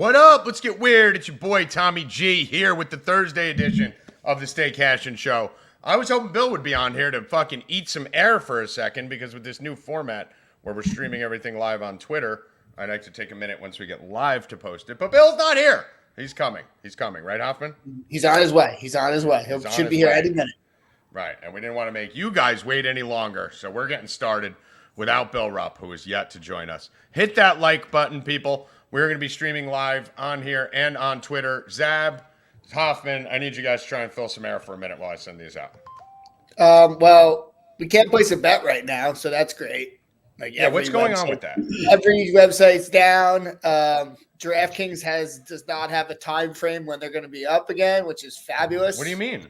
What up? Let's get weird. It's your boy Tommy G here with the Thursday edition of the Stay Cashin show. I was hoping Bill would be on here to fucking eat some air for a second because with this new format where we're streaming everything live on Twitter, I'd like to take a minute once we get live to post it. But Bill's not here. He's coming. He's coming, right, Hoffman? He's on his way. He should be here any minute. Right, and we didn't want to make you guys wait any longer, so we're getting started without Bill Rupp, who is yet to join us. Hit that like button, people. We're going to be streaming live on here and on Twitter. Zab, Hoffman, I need you guys to try and fill some air for a minute while I send these out. Well, we can't place a bet right now, so that's great. What's going on with that? Every website's down. DraftKings does not have a time frame when they're going to be up again, which is fabulous. What do you mean?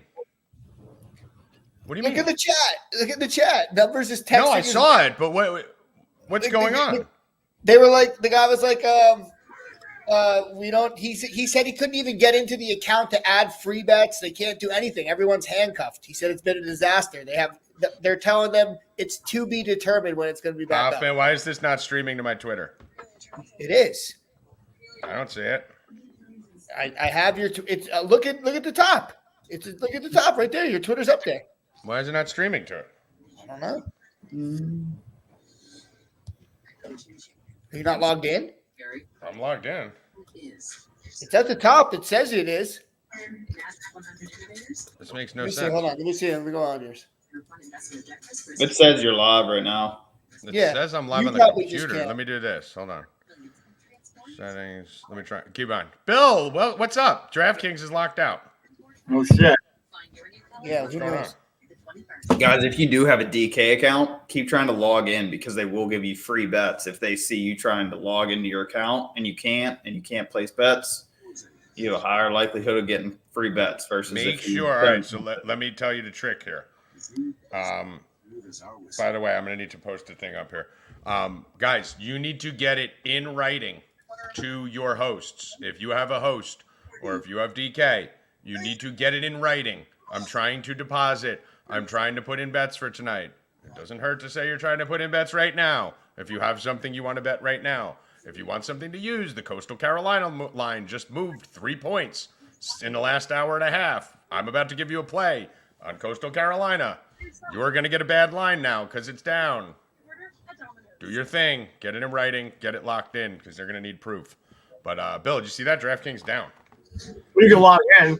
Look at the chat. Look at the chat. Numbers is texting. No, I saw it, but what's going on? They were like, the guy was like, he said he couldn't even get into the account to add free bets. They can't do anything. Everyone's handcuffed. He said it's been a disaster. They're telling them it's to be determined when it's going to be back up. Why is this not streaming to my Twitter? It is. I don't see it. I have your. Look at the top. Look at the top right there. Your Twitter's up there. Why is it not streaming to it? I don't know. Are you not logged in? I'm logged in. It's at the top. It says it is. This makes no Let me sense. see. Hold on. Let me see. Let me go on yours. It says you're live right now. It says I'm live You on the probably computer. just can't. Let me do this. Hold on. Settings. Let me try. Keep on. Bill, well, what's up? DraftKings is locked out. Oh, shit. Yeah. What's Who going on? knows? Guys, if you do have a DK account, keep trying to log in because they will give you free bets. If they see you trying to log into your account and you can't place bets, you have a higher likelihood of getting free bets versus Make sure. All right, so let me tell you the trick here. By the way, I'm going to need to post a thing up here. Guys, you need to get it in writing to your hosts. If you have a host or if you have DK, you need to get it in writing. I'm trying to deposit. I'm trying to put in bets for tonight. It doesn't hurt to say you're trying to put in bets right now. If you have something you want to bet right now. If you want something to use, the Coastal Carolina line just moved 3 points in the last hour and a half. I'm about to give you a play on Coastal Carolina. You're going to get a bad line now because it's down. Do your thing. Get it in writing. Get it locked in because they're going to need proof. But, Bill, did you see that? DraftKings down. You can log in.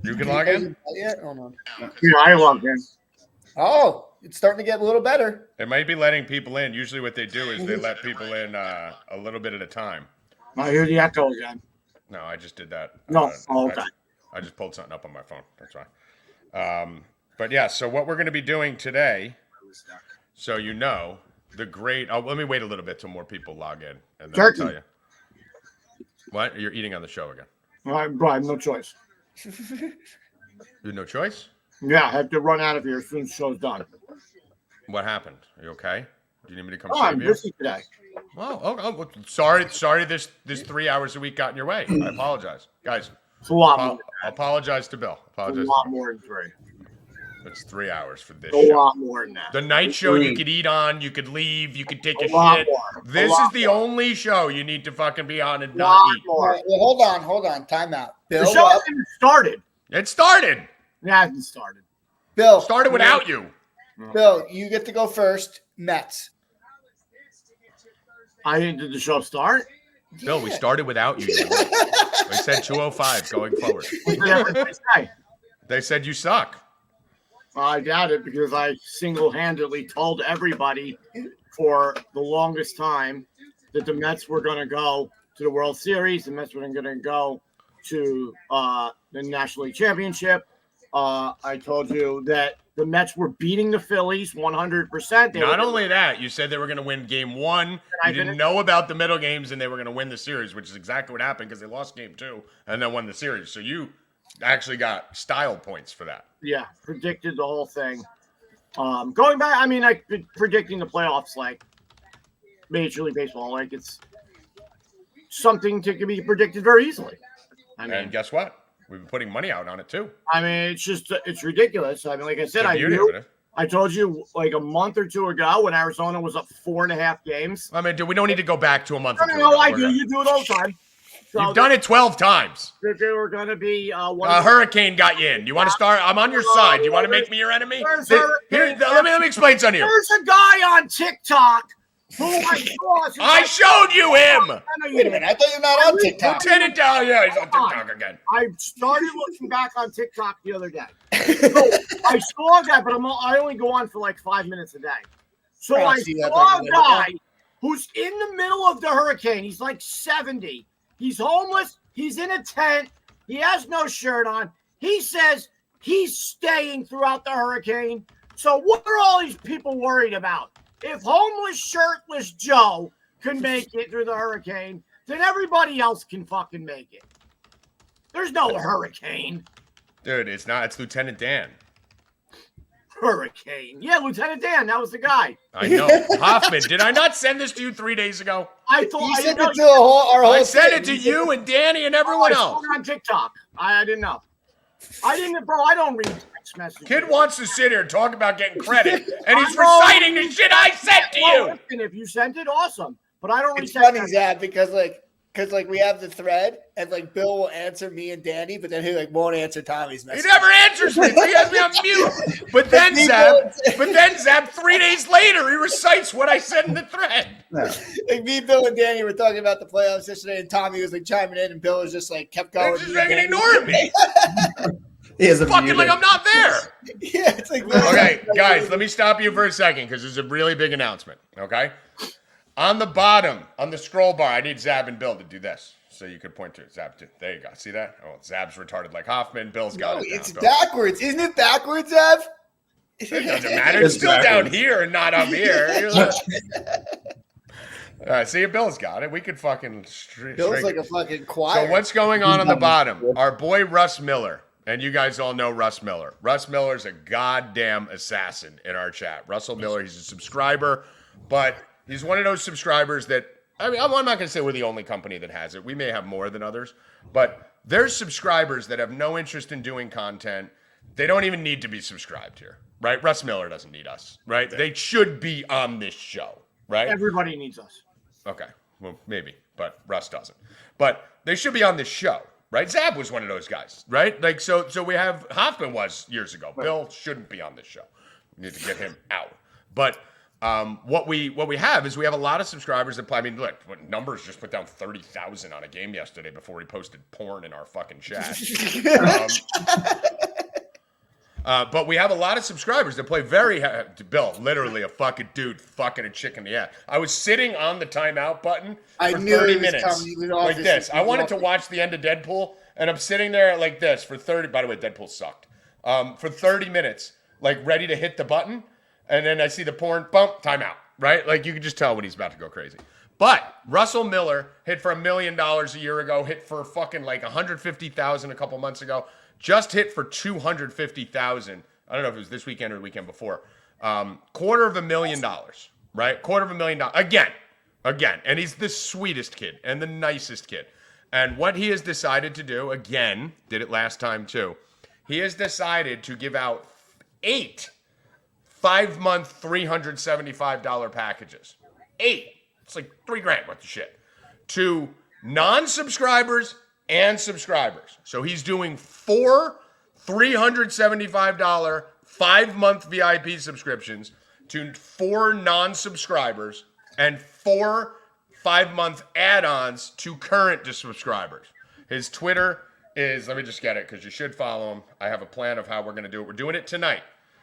You can log in? Yeah. Hold on. Yeah, I logged in. Oh, it's starting to get a little better. It might be letting people in. Usually what they do is they let people in a little bit at a time. I hear the echo again. No, I just did that. No. Okay. I just pulled something up on my phone. That's fine. But yeah, so what we're going to be doing today, so you know, let me wait a little bit till more people log in. And then I'll tell you. What? You're eating on the show again. I have no choice. You have no choice? Yeah, I have to run out of here as soon as the show's done. What happened? Are you okay? Do you need me to come I'm save you? busy today. Well, sorry. This 3 hours a week got in your way. I apologize. Guys, It's a lot more. apologize to Bill. It's a lot more than 3. It's 3 hours for this A show. lot more than that. The night show you could eat on, you could leave, you could take a lot shit. more. This is the only show you need to fucking be on and A not lot eat. All more. right, well, hold on. Time out. The Bill, show hasn't even started. It started. It hasn't started. Bill, Started without you. Bill, you get to go first. Mets. Did the show start? Bill, we started without you. We said 205 going forward. What did everybody say? They said you suck. I doubt it because I single-handedly told everybody for the longest time that the Mets were going to go to the World Series. The Mets were going to go to the National League Championship. I told you that the Mets were beating the Phillies 100%. Not only that, you said they were going to win game 1. You didn't know about the middle games, and they were going to win the series, which is exactly what happened because they lost game 2 and then won the series. So you actually got style points for that. Yeah, predicted the whole thing. Going back, I've been predicting the playoffs like Major League Baseball. Like it's something to be predicted very easily. And guess what? We've been putting money out on it too. It's ridiculous. Like I said, I told you like a month or two ago when Arizona was up 4.5 games. I mean, dude, we don't need to go back to a month. No, I do. You do it all the time. So you've done it 12 times. They were going to be hurricane got you in. You want to start? I'm on your side. You want to make me your enemy? Let me explain something to you. There's a guy on TikTok who I saw. I showed you him. Wait a minute. I thought you're not on TikTok. Lieutenant Dow, yeah, he's on TikTok again. I started looking back on TikTok the other day. So I saw that, but I only go on for like 5 minutes a day. So I saw a guy who's in the middle of the hurricane. He's like 70. He's homeless. He's in a tent. He has no shirt on. He says he's staying throughout the hurricane. So what are all these people worried about? If homeless, shirtless Joe can make it through the hurricane, then everybody else can fucking make it. There's no hurricane. Dude, it's not. It's Lieutenant Dan. Hurricane. Yeah, Lieutenant Dan. That was the guy. I know. Hoffman, did I not send this to you 3 days ago? I thought you sent it to our whole I sent it to you and Danny and everyone else. On TikTok. I didn't know. Bro, I don't read text messages. Kid wants to sit here and talk about getting credit, and he's reciting the shit I sent to you. Listen, if you sent it, awesome. But I don't. It's funny, Zab, because we have the thread, and like Bill will answer me and Danny, but then he like won't answer Tommy's message. He never answers me. He has me on mute. But then Zab, 3 days later, he recites what I said in the thread. Like me, Bill, and Danny were talking about the playoffs yesterday, and Tommy was like chiming in, and Bill was just like kept going. He's just fucking ignoring me. He is fucking like I'm not there. Yeah, it's like okay, guys, let me stop you for a second because there's a really big announcement. Okay, on the bottom, on the scroll bar, I need Zab and Bill to do this. So you could point to it. Zab, too. There you go. See that? Oh, Zab's retarded like Hoffman. Bill's got it. It's backwards. Isn't it backwards, Zab? It doesn't matter. It's still down here and not up here. All right, see, Bill's got it. We could fucking... Bill's like a fucking choir. So what's going on the bottom? Our boy Russ Miller. And you guys all know Russ Miller. Russ Miller's a goddamn assassin in our chat. Russell Miller, he's a subscriber, but he's one of those subscribers that... I mean, I'm not going to say we're the only company that has it. We may have more than others. But there's subscribers that have no interest in doing content. They don't even need to be subscribed here, right? Russ Miller doesn't need us, right? They should be on this show, right? Everybody needs us. Okay, well, maybe, but Russ doesn't. But they should be on this show, right? Zab was one of those guys, right? Like, so we have, Hoffman was years ago. Bill shouldn't be on this show. We need to get him out. But what we have is we have a lot of subscribers that play. I mean, look, Numbers just put down 30,000 on a game yesterday before he posted porn in our fucking chat. But we have a lot of subscribers that play very Bill, literally a fucking dude fucking a chick in the ass. I was sitting on the timeout button for 30 minutes like this. I wanted to watch the end of Deadpool, and I'm sitting there like this for 30. By the way, Deadpool sucked. For 30 minutes, like ready to hit the button, and then I see the porn, bump, timeout, right? Like you can just tell when he's about to go crazy. But Russell Miller hit for $1 million a year ago, hit for fucking like 150,000 a couple months ago. Just hit for 250,000. I don't know if it was this weekend or the weekend before. $250,000, right? $250,000 again. And he's the sweetest kid and the nicest kid. And what he has decided to do, again, did it last time too. He has decided to give out 8 5-month $375 packages. 8. It's like $3,000 worth of shit. To non-subscribers and subscribers. So he's doing 4 $375 5-month VIP subscriptions to 4 non-subscribers and 4 5-month add-ons to current subscribers. His Twitter is, let me just get it because you should follow him. I have a plan of how we're going to do it. We're doing it tonight.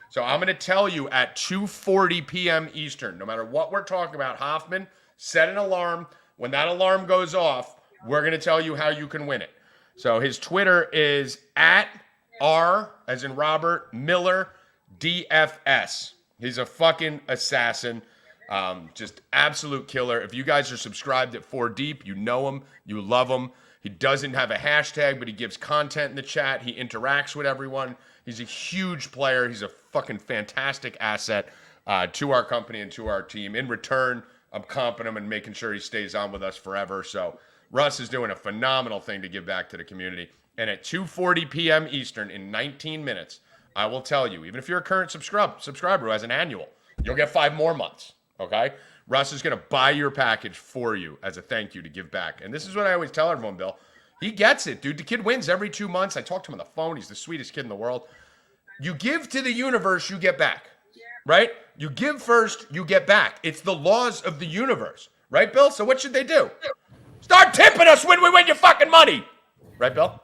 So I'm going to tell you at 2:40 p.m. Eastern, no matter what we're talking about, Hoffman, set an alarm. When that alarm goes off, we're going to tell you how you can win it. So his Twitter is at R, as in Robert, Miller, DFS. He's a fucking assassin. Just absolute killer. If you guys are subscribed at 4 Deep, you know him, you love him. He doesn't have a hashtag, but he gives content in the chat. He interacts with everyone. He's a huge player. He's a fucking fantastic asset to our company and to our team. In return, I'm comping him and making sure he stays on with us forever. So Russ is doing a phenomenal thing to give back to the community. And at 2:40 p.m. Eastern, in 19 minutes, I will tell you, even if you're a current subscriber who has an annual, you'll get 5 more months. Okay? Russ is going to buy your package for you as a thank you to give back. And this is what I always tell everyone, Bill. He gets it, dude. The kid wins every 2 months. I talk to him on the phone. He's the sweetest kid in the world. You give to the universe, you get back. Right? You give first, you get back. It's the laws of the universe. Right, Bill? So what should they do? Start tipping us when we win your fucking money. Right, Bill?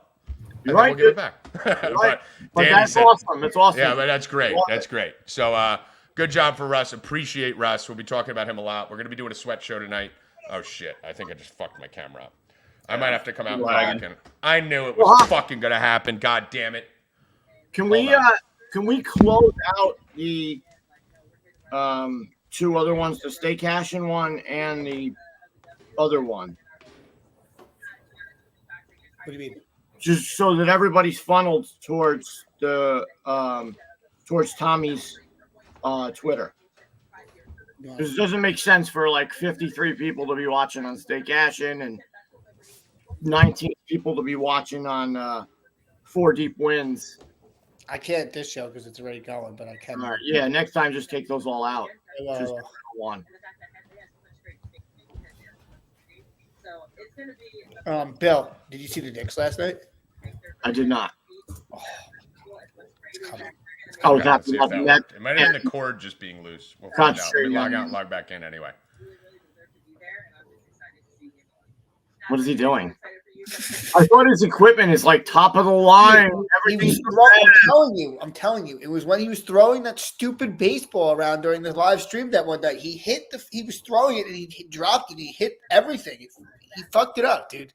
You're right. We'll give it back. Right. But that's awesome. That's awesome. Yeah, but that's great. That's great. So good job for Russ. Appreciate Russ. We'll be talking about him a lot. We're going to be doing a sweat show tonight. Oh, shit. I think I just fucked my camera up. I might have to come out and back. And I knew it was fucking going to happen. God damn it. Can we close out the 2 other ones, the Stay Cashin one and the other one? What do you mean? Just so that everybody's funneled towards the towards Tommy's Twitter. Because it doesn't make sense for like 53 people to be watching on Stay Cashin and 19 people to be watching on 4 Deep Wins. I can't this show because it's already going, but I can. All right, yeah, next time just take those all out. Just one. Bill, did you see the Knicks last night? I did not. Oh, it's coming. I was Let's happy see if about that that. worked. It might have been the cord just being loose. We'll find out. Let me log out and log back in anyway. What is he doing? I thought his equipment is like top of the line. Everything's I'm telling you, it was when he was throwing that stupid baseball around during the live stream that one night. He was throwing it and he dropped it. He hit everything. He fucked it up, dude.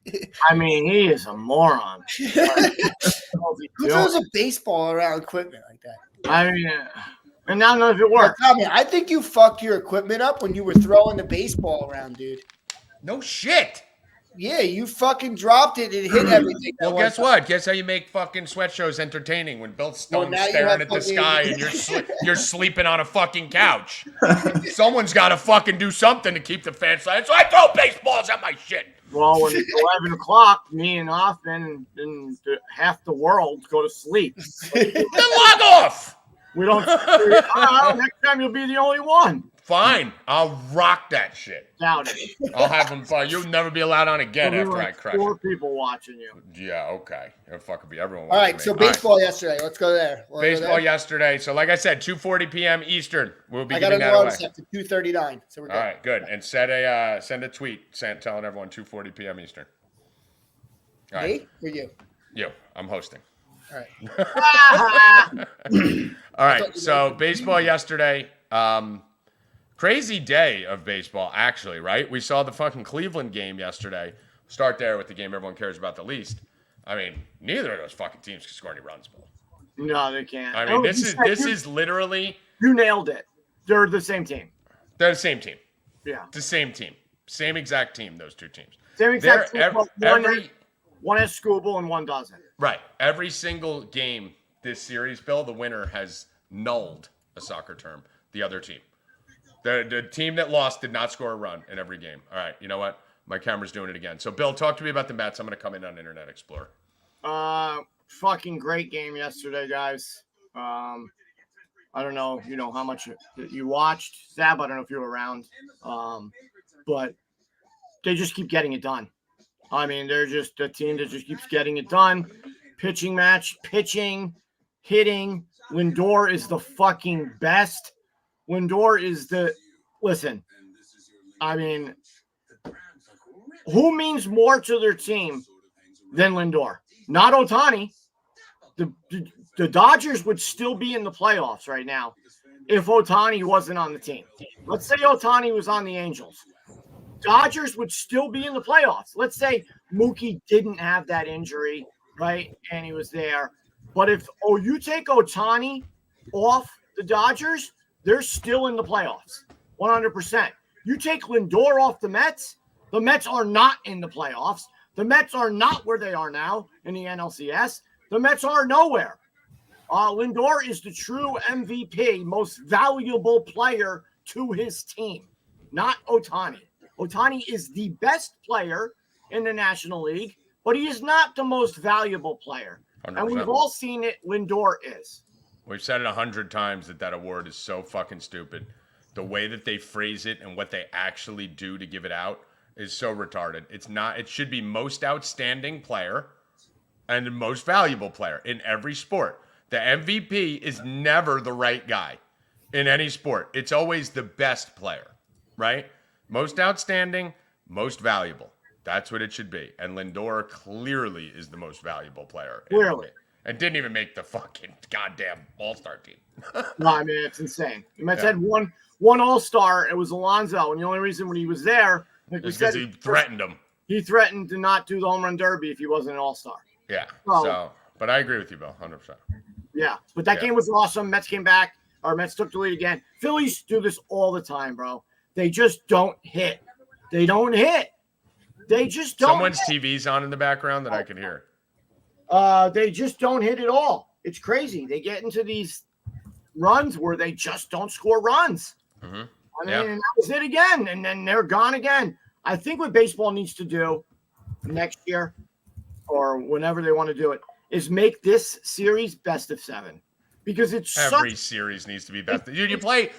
I mean, he is a moron. Who throws a baseball around equipment like that? I mean, and now none of it worked. Tommy, I think you fucked your equipment up when you were throwing the baseball around, dude. No shit. Yeah, you fucking dropped it and hit everything. Well, guess what? Guess how you make fucking sweat shows entertaining when Bill Stone's staring at the sky and you're sleeping on a fucking couch. Someone's got to fucking do something to keep the fans silent. So I throw baseballs at my shit. Well, when it's 11 o'clock, me and Hoffman and half the world go to sleep. Then log off. We don't. Next time you'll be the only one. Fine, I'll rock that shit. Doubt it. I'll have them. You'll never be allowed on again after I crush 4 it. people watching you. Yeah, okay. It'll fucking be everyone. All right, so baseball yesterday. Let's go there. Baseball yesterday. So, like I said, 2:40 p.m. Eastern. We'll be giving that away. I got it to 2:39. So we're good. All right, good. And send a tweet telling everyone 2:40 p.m. Eastern. All right. Me or you? You. I'm hosting. All right. All right. So baseball yesterday. Crazy day of baseball, actually, right? We saw the fucking Cleveland game yesterday. Start there with the game everyone cares about the least. I mean, neither of those fucking teams can score any runs, Bill. No, they can't. I mean, this is literally. You nailed it. They're the same team. They're the same team. Yeah. The same team. Same exact team, those two teams. Same exact team. One has Scooble and one doesn't. Right. Every single game this series, Bill, the winner has nulled, a soccer term, the other team. The team that lost did not score a run in every game. All right, you know what? My camera's doing it again. So, Bill, talk to me about the Mets. I'm going to come in on Internet Explorer. Fucking great game yesterday, guys. I don't know, how much you watched. Zab, I don't know if you were around. But they just keep getting it done. I mean, they're just a team that just keeps getting it done. Pitching, hitting. Lindor is the fucking best. Lindor is listen, I mean, who means more to their team than Lindor? Not Ohtani. The Dodgers would still be in the playoffs right now if Ohtani wasn't on the team. Let's say Ohtani was on the Angels. Dodgers would still be in the playoffs. Let's say Mookie didn't have that injury, right, and he was there. But if you take Ohtani off the Dodgers, they're still in the playoffs, 100%. You take Lindor off the Mets are not in the playoffs. The Mets are not where they are now in the NLCS. The Mets are nowhere. Lindor is the true MVP, most valuable player to his team, not Ohtani. Ohtani is the best player in the National League, but he is not the most valuable player. 100%. And we've all seen it. Lindor is. We've said it 100 times that award is so fucking stupid. The way that they phrase it and what they actually do to give it out is so retarded. It's not. It should be most outstanding player and the most valuable player in every sport. The MVP is never the right guy in any sport. It's always the best player, right? Most outstanding, most valuable. That's what it should be. And Lindor clearly is the most valuable player. Clearly. And didn't even make the fucking goddamn All-Star team. No, I mean, it's insane. The Mets had one All-Star. It was Alonso. And the only reason when he was there, like we said, he threatened him. He threatened to not do the home run derby if he wasn't an All-Star. Yeah. So, but I agree with you, Bill, 100%. Yeah. But that game was awesome. Mets came back. Our Mets took the lead again. Phillies do this all the time, bro. They just don't hit. They don't hit. They just don't. Someone's TV's on in the background that I can hear. They just don't hit at all. It's crazy. They get into these runs where they just don't score runs. Mm-hmm. I mean, and that was it again. And then they're gone again. I think what baseball needs to do next year or whenever they want to do it is make this series best of 7. Because it's every series needs to be best. Dude, you play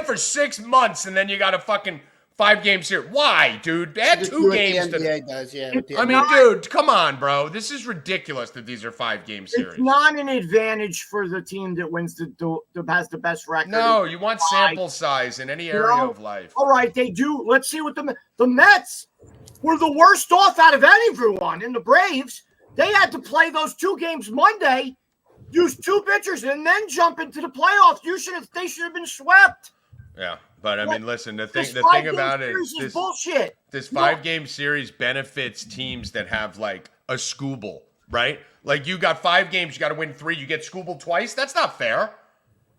for 6 months and then you got a fucking 5-game series. Why, dude? Add 2 games. The NBA does, yeah. I mean, dude, come on, bro. This is ridiculous that these are 5-game series. It's not an advantage for the team that wins has the best record. No, you want sample size in any area of life. All right, they do. Let's see what the Mets were the worst off out of everyone. And the Braves, they had to play those 2 games Monday, use 2 pitchers, and then jump into the playoffs. They should have been swept. Yeah. But I mean, listen, the thing about it is bullshit. This 5-game series benefits teams that have like a Scooble, right? Like you got 5 games, you got to win 3, you get Scooble twice. That's not fair,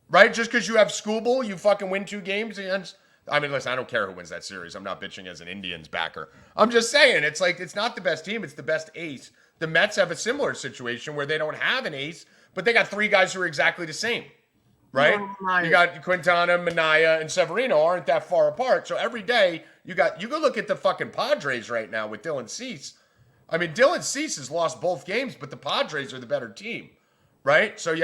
right? Just because you have Scooble, you fucking win 2 games against. I mean, listen, I don't care who wins that series. I'm not bitching as an Indians backer. I'm just saying, it's like it's not the best team, it's the best ace. The Mets have a similar situation where they don't have an ace, but they got 3 guys who are exactly the same. Right? You got Quintana, Minaya, and Severino aren't that far apart. So every day you go look at the fucking Padres right now with Dylan Cease. I mean, Dylan Cease has lost both games, but the Padres are the better team. Right? So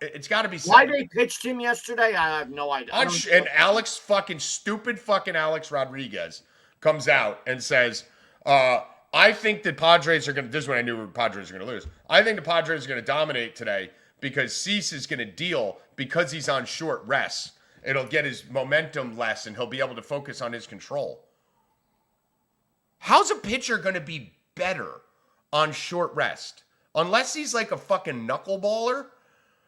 it's got to be why they pitched him yesterday, I have no idea. And stupid fucking Alex Rodriguez comes out and says, I think the Padres are going to, this is when I knew the Padres are going to lose. I think the Padres are going to dominate today because Cease is going to deal because he's on short rest. It'll get his momentum less and he'll be able to focus on his control. How's a pitcher going to be better on short rest? Unless he's like a fucking knuckleballer,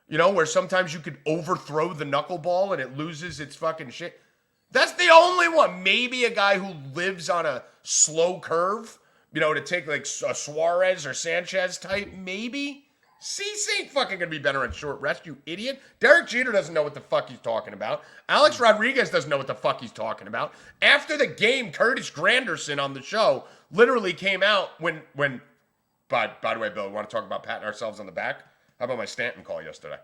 where sometimes you could overthrow the knuckleball and it loses its fucking shit. That's the only one. Maybe a guy who lives on a slow curve, to take like a Suarez or Sanchez type, maybe. Cease ain't fucking gonna be better on short rest, you idiot. Derek Jeter doesn't know what the fuck he's talking about. Alex Rodriguez doesn't know what the fuck he's talking about. After the game, Curtis Granderson on the show literally came out when by the way, Bill, we want to talk about patting ourselves on the back? How about my Stanton call yesterday?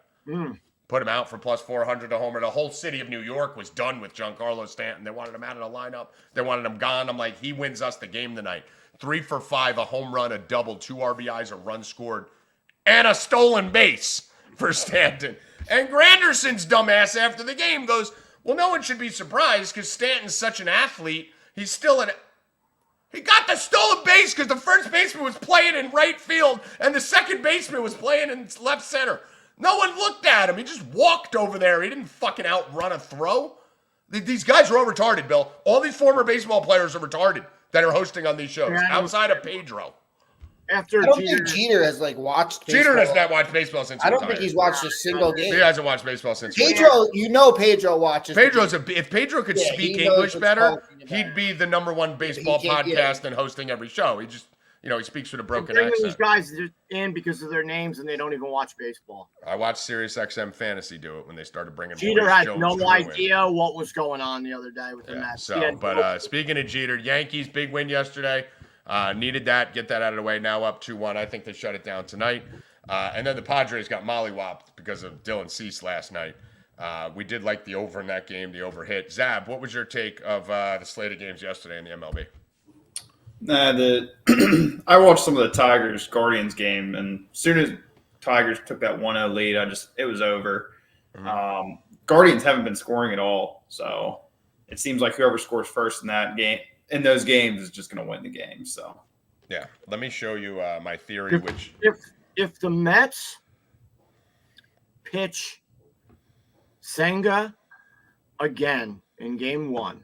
Put him out for plus 400 a homer. The whole city of New York was done with Giancarlo Stanton. They wanted him out of the lineup. They wanted him gone. I'm like, he wins us the game tonight. 3 for 5, a home run, a double, 2 RBIs, a run scored, and a stolen base for Stanton. And Granderson's dumbass after the game goes, well, no one should be surprised because Stanton's such an athlete. He got the stolen base because the first baseman was playing in right field and the second baseman was playing in left center. No one looked at him. He just walked over there. He didn't fucking outrun a throw. These guys are all retarded, Bill. All these former baseball players are retarded that are hosting on these shows, outside of Pedro. I don't think Jeter has watched baseball. Jeter does not watch baseball since I don't think he's watched a single game. He hasn't watched baseball since Pedro. Pedro watches. If Pedro could speak English better, he'd be the #1 baseball podcast and hosting every show. He just, he speaks with a broken accent. These guys in because of their names and they don't even watch baseball. I watched SiriusXM Fantasy do it when they started bringing. Jeter had no idea what was going on the other day with the Mets. Speaking of Jeter, Yankees big win yesterday. Needed that, get that out of the way. Now up 2-1. I think they shut it down tonight. And then the Padres got mollywopped because of Dylan Cease last night. We did like the over in that game, the over hit. Zab, what was your take of the slate of games yesterday in the MLB? I watched some of the Tigers-Guardians game, and as soon as Tigers took that 1-0 lead, it was over. Guardians haven't been scoring at all, so it seems like whoever scores first in that game, in those games, is just going to win the game. So, yeah, let me show you my theory. If the Mets pitch Senga again in Game 1,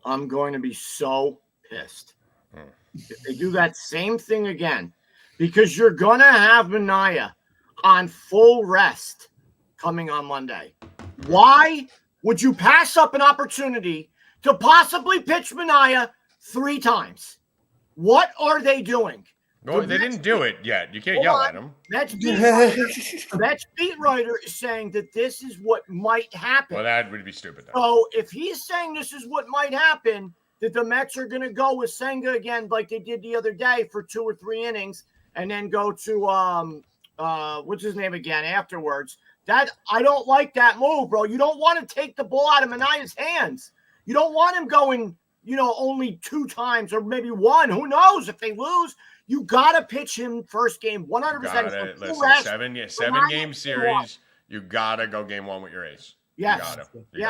I'm going to be so pissed. If they do that same thing again, because you're going to have Minaya on full rest coming on Monday. Why would you pass up an opportunity to possibly pitch Minaya 3 times? What are they doing? No, they didn't do it yet. You can't yell at them. Mets beat writer is saying that this is what might happen. Well, that would be stupid. Though. So if he's saying this is what might happen, that the Mets are going to go with Senga again like they did the other day for 2 or 3 innings and then go to what's his name again afterwards. That I don't like that move, bro. You don't want to take the ball out of Minaya's hands. You don't want him going, only 2 times or maybe 1. Who knows if they lose? You got to pitch him first game 100%. Listen, 7-game series. You got to go game 1 with your ace. Yes. You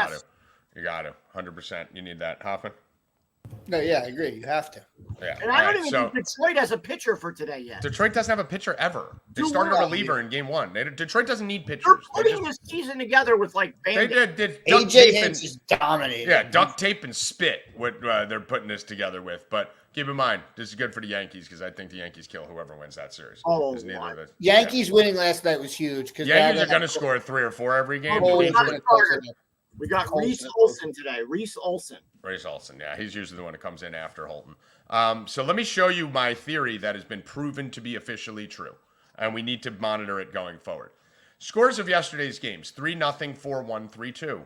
got to. 100%. You need that. Hoffman? No, yeah, I agree. You have to. Yeah. And I don't even think Detroit has a pitcher for today yet. Detroit doesn't have a pitcher ever. They started a reliever in game 1. Detroit doesn't need pitchers. They're putting this season together with They did AJ Hinch is dominating. Yeah, duct tape and spit. What they're putting this together with, but. Keep in mind, this is good for the Yankees because I think the Yankees kill whoever wins that series. Yankees winning last night was huge. Yankees are going to score 3 or 4 every game. We got Reese Olson today. Reese Olson, yeah. He's usually the one that comes in after Holton. So let me show you my theory that has been proven to be officially true. And we need to monitor it going forward. Scores of yesterday's games, 3-0, 4-1, 3-2.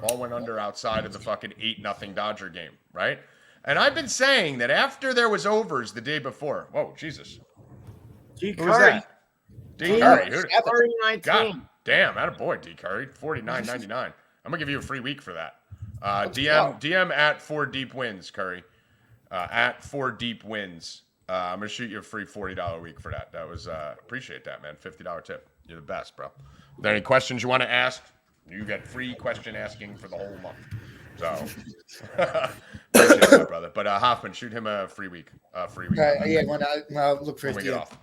All went under outside of the fucking 8-0 Dodger game, right? And I've been saying that after there was overs the day before. Whoa, Jesus. D. Who was that? D. Curry. God damn, attaboy, D. Curry. $49.99. I'm going to give you a free week for that. DM at 4 deep wins, Curry. At 4 deep wins. I'm going to shoot you a free $40 week for that. That was, appreciate that, man. $50 tip. You're the best, bro. Are there any questions you want to ask? You get free question asking for the whole month. So, appreciate that, brother. But Hoffman, shoot him a free week. Yeah, when I look for his get off.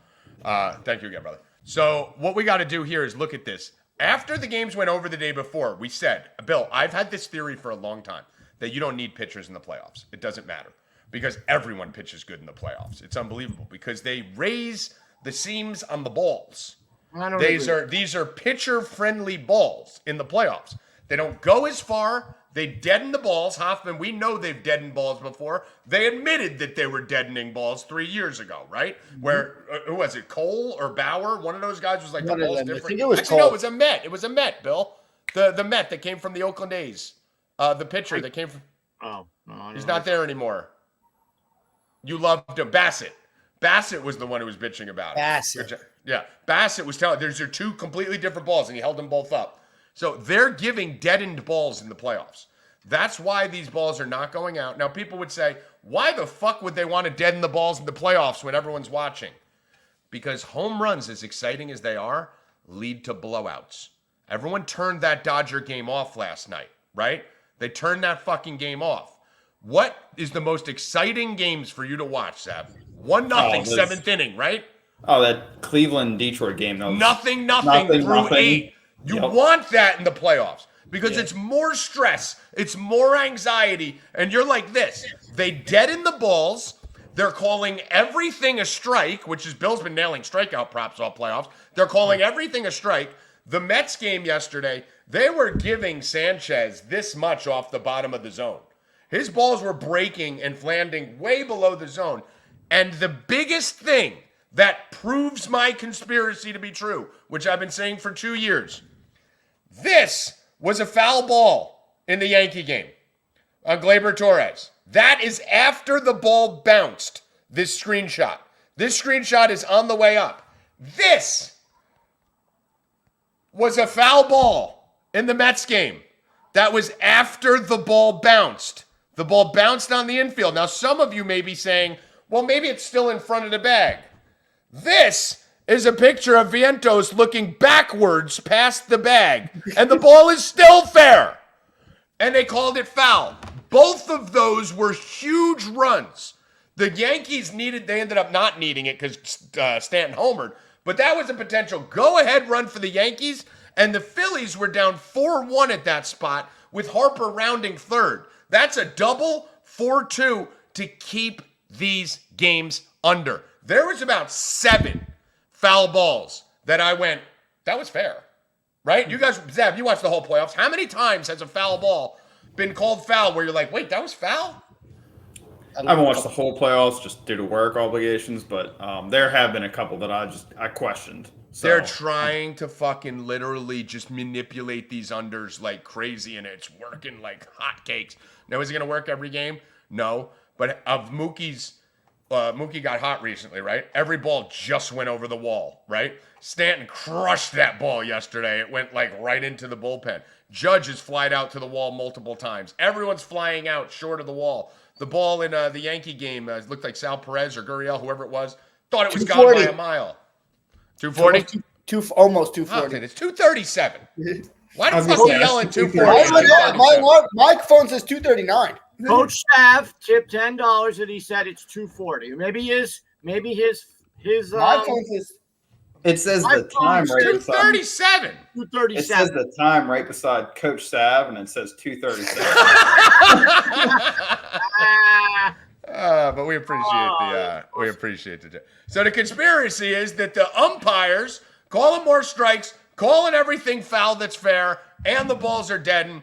Thank you again, brother. So, what we got to do here is look at this. After the games went over the day before, we said, Bill, I've had this theory for a long time that you don't need pitchers in the playoffs. It doesn't matter because everyone pitches good in the playoffs. It's unbelievable because they raise the seams on the balls. These are pitcher-friendly balls in the playoffs. They don't go as far. They deaden the balls. Hoffman, we know they've deadened balls before. They admitted that they were deadening balls 3 years ago, right? Mm-hmm. Where, who was it, Cole or Bauer? One of those guys was like, the ball's different. I think it was Actually, no, it was a Met. It was a Met, Bill. The Met that came from the Oakland A's. The pitcher that came from... Oh, no. He's not there anymore. You loved him. Bassett was the one who was bitching about it. Bassett. Yeah. Bassett was telling, there's your 2 completely different balls, and he held them both up. So they're giving deadened balls in the playoffs. That's why these balls are not going out. Now, people would say, why the fuck would they want to deaden the balls in the playoffs when everyone's watching? Because home runs, as exciting as they are, lead to blowouts. Everyone turned that Dodger game off last night, right? They turned that fucking game off. What is the most exciting games for you to watch, Sab? 1-0, 7th inning, right? Oh, that Cleveland-Detroit game. That was nothing through 8. You want that in the playoffs because it's more stress, it's more anxiety, and you're like this. They deaden the balls. They're calling everything a strike, which is Bill's been nailing strikeout props all playoffs. They're calling everything a strike. The Mets game yesterday, they were giving Sanchez this much off the bottom of the zone. His balls were breaking and landing way below the zone. And the biggest thing that proves my conspiracy to be true, which I've been saying for 2 years, this was a foul ball in the Yankee game on Gleyber Torres. That is after the ball bounced, this screenshot. This screenshot is on the way up. This was a foul ball in the Mets game. That was after the ball bounced. The ball bounced on the infield. Now, some of you may be saying, well, maybe it's still in front of the bag. This is a picture of Vientos looking backwards past the bag, and the ball is still fair. And they called it foul. Both of those were huge runs. The Yankees they ended up not needing it because Stanton homered, but that was a potential go-ahead run for the Yankees, and the Phillies were down 4-1 at that spot with Harper rounding third. That's a double 4-2 to keep these games under. There was about 7 foul balls that I went, that was fair, right? You guys, Zeb, you watched the whole playoffs. How many times has a foul ball been called foul where you're like, wait, that was foul? I haven't watched the whole playoffs just due to work obligations, but there have been a couple that I questioned. So. They're trying to fucking literally just manipulate these unders like crazy, and it's working like hotcakes. Now, is it going to work every game? No. But of Mookie's, Mookie got hot recently, right? Every ball just went over the wall, right? Stanton crushed that ball yesterday. It went like right into the bullpen. Judge has flied out to the wall multiple times. Everyone's flying out short of the wall. The ball in the Yankee game looked like Sal Perez or Gurriel, whoever it was, thought it was gone by a mile. 240? Almost 240. Oh, it's 237. Why the was fuck gonna are you say, yelling it's 240? My phone says 239. Coach Sav tipped $10 and he said it's 240. Maybe his My phone says It says the time right beside. 237. 237. It says the time right beside Coach Sav, and it says 2:37. But we appreciate the So the conspiracy is that the umpires calling more strikes, calling everything foul that's fair, and the balls are dead. And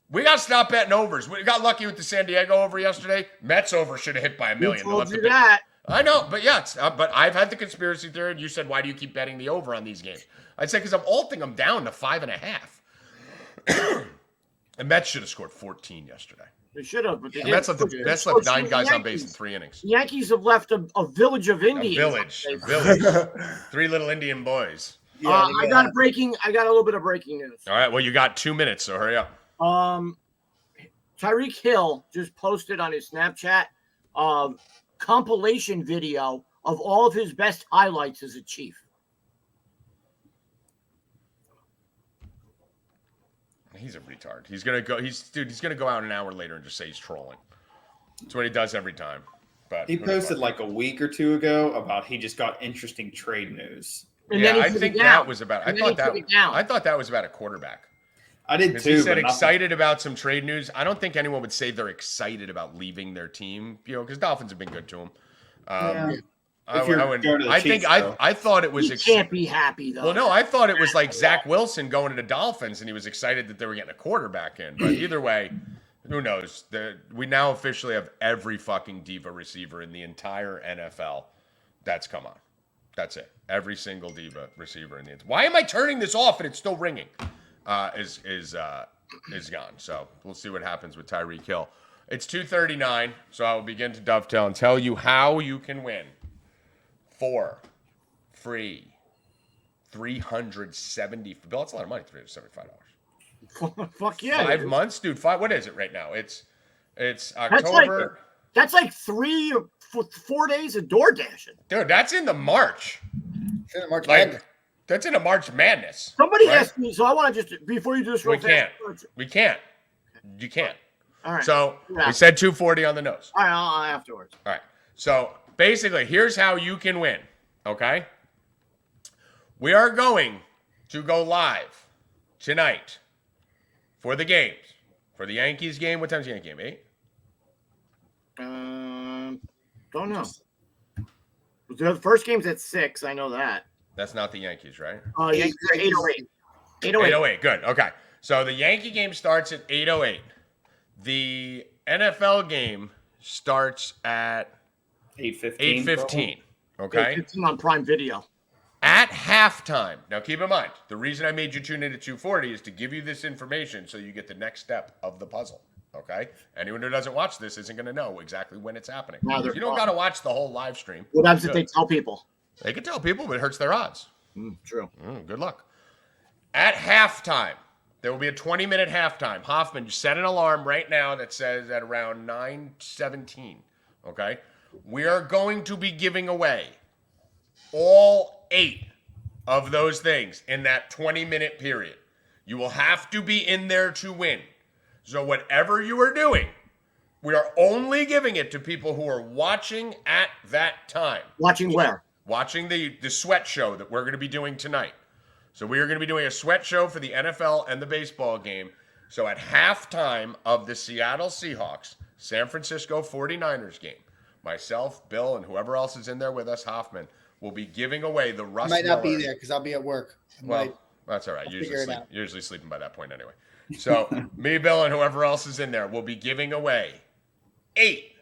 we got to stop betting overs. We got lucky with the San Diego over yesterday. Mets over should have hit by $1 million. Who told you that? I know, but yeah, but I've had the conspiracy theory, and you said, why do you keep betting the over on these games? I'd say because I'm alting them down to 5.5. The Mets should have scored 14 yesterday. They should have, but they The Mets left 9 guys on base in 3 innings. The Yankees have left a village of Indians. A village. 3 little Indian boys. I got a little bit of breaking news. All right, well, you got 2 minutes, so hurry up. Tyreek Hill just posted on his Snapchat compilation video of all of his best highlights as a Chief. He's a retard. He's gonna go out an hour later and just say he's trolling. That's what he does every time. But He posted like a week or two ago about he just got interesting trade news. And yeah, then he I took think it that down. was about. And then he took it down. I thought that was about a quarterback. I did Because too. he said but nothing. excited about some trade news. I don't think anyone would say they're excited about leaving their team, because Dolphins have been good to them. Yeah. If you're going to the Chiefs, though. I thought it was. He can't be happy though. Well, no, I thought it was like Zach Wilson going to the Dolphins, and he was excited that they were getting a quarterback in. But either way, who knows? We now officially have every fucking diva receiver in the entire NFL that's come on. That's it. Every single diva receiver in the NFL. Why am I turning this off and it's still ringing? Is gone. So we'll see what happens with Tyreek Hill. It's 2:39, so I will begin to dovetail and tell you how you can win 4 free 370. Bill, that's a lot of money. $375. Fuck yeah. 5 months, dude. What is it right now? It's October. That's like 3 or 4 days of door dashing. Dude, that's in the March. March Like, Madness. that's in a March Madness. Somebody right? asked me, so I want to just before you do this real fast. We can't. You can't. All right. So Yeah. we said 240 on the nose. All right, I'll afterwards. All right. So basically, here's how you can win. Okay. We are going to go live tonight for the games. For the Yankees game. What time's the Yankee game? 8? Don't know. The first game's at 6. I know that. That's not the Yankees, right? Yankees are 8:08. 8:08. Good. Okay. So the Yankee game starts at 8:08. The NFL game starts at 8:15. 8:15. Okay. 8:15 on Prime Video. At halftime. Now keep in mind, the reason I made you tune in at 240 is to give you this information so you get the next step of the puzzle. Okay? Anyone who doesn't watch this isn't going to know exactly when it's happening. You don't got to watch the whole live stream. What happens if they tell people? They can tell people, but it hurts their odds. True. Good luck. At halftime, there will be a 20-minute halftime. Hoffman, you set an alarm right now that says at around 9:17. Okay? We are going to be giving away all 8 of those things in that 20-minute period. You will have to be in there to win. So whatever you are doing, we are only giving it to people who are watching at that time. Watching where? Watching the sweat show that we're going to be doing tonight. So we are going to be doing a sweat show for the NFL and the baseball game. So at halftime of the Seattle Seahawks, San Francisco 49ers game, myself, Bill, and whoever else is in there with us, Hoffman, will be giving away the Russ I might not Miller. be there because I'll be at work. Well, that's all right. Figure it out. Usually sleeping by that point anyway. So me, Bill, and whoever else is in there will be giving away eight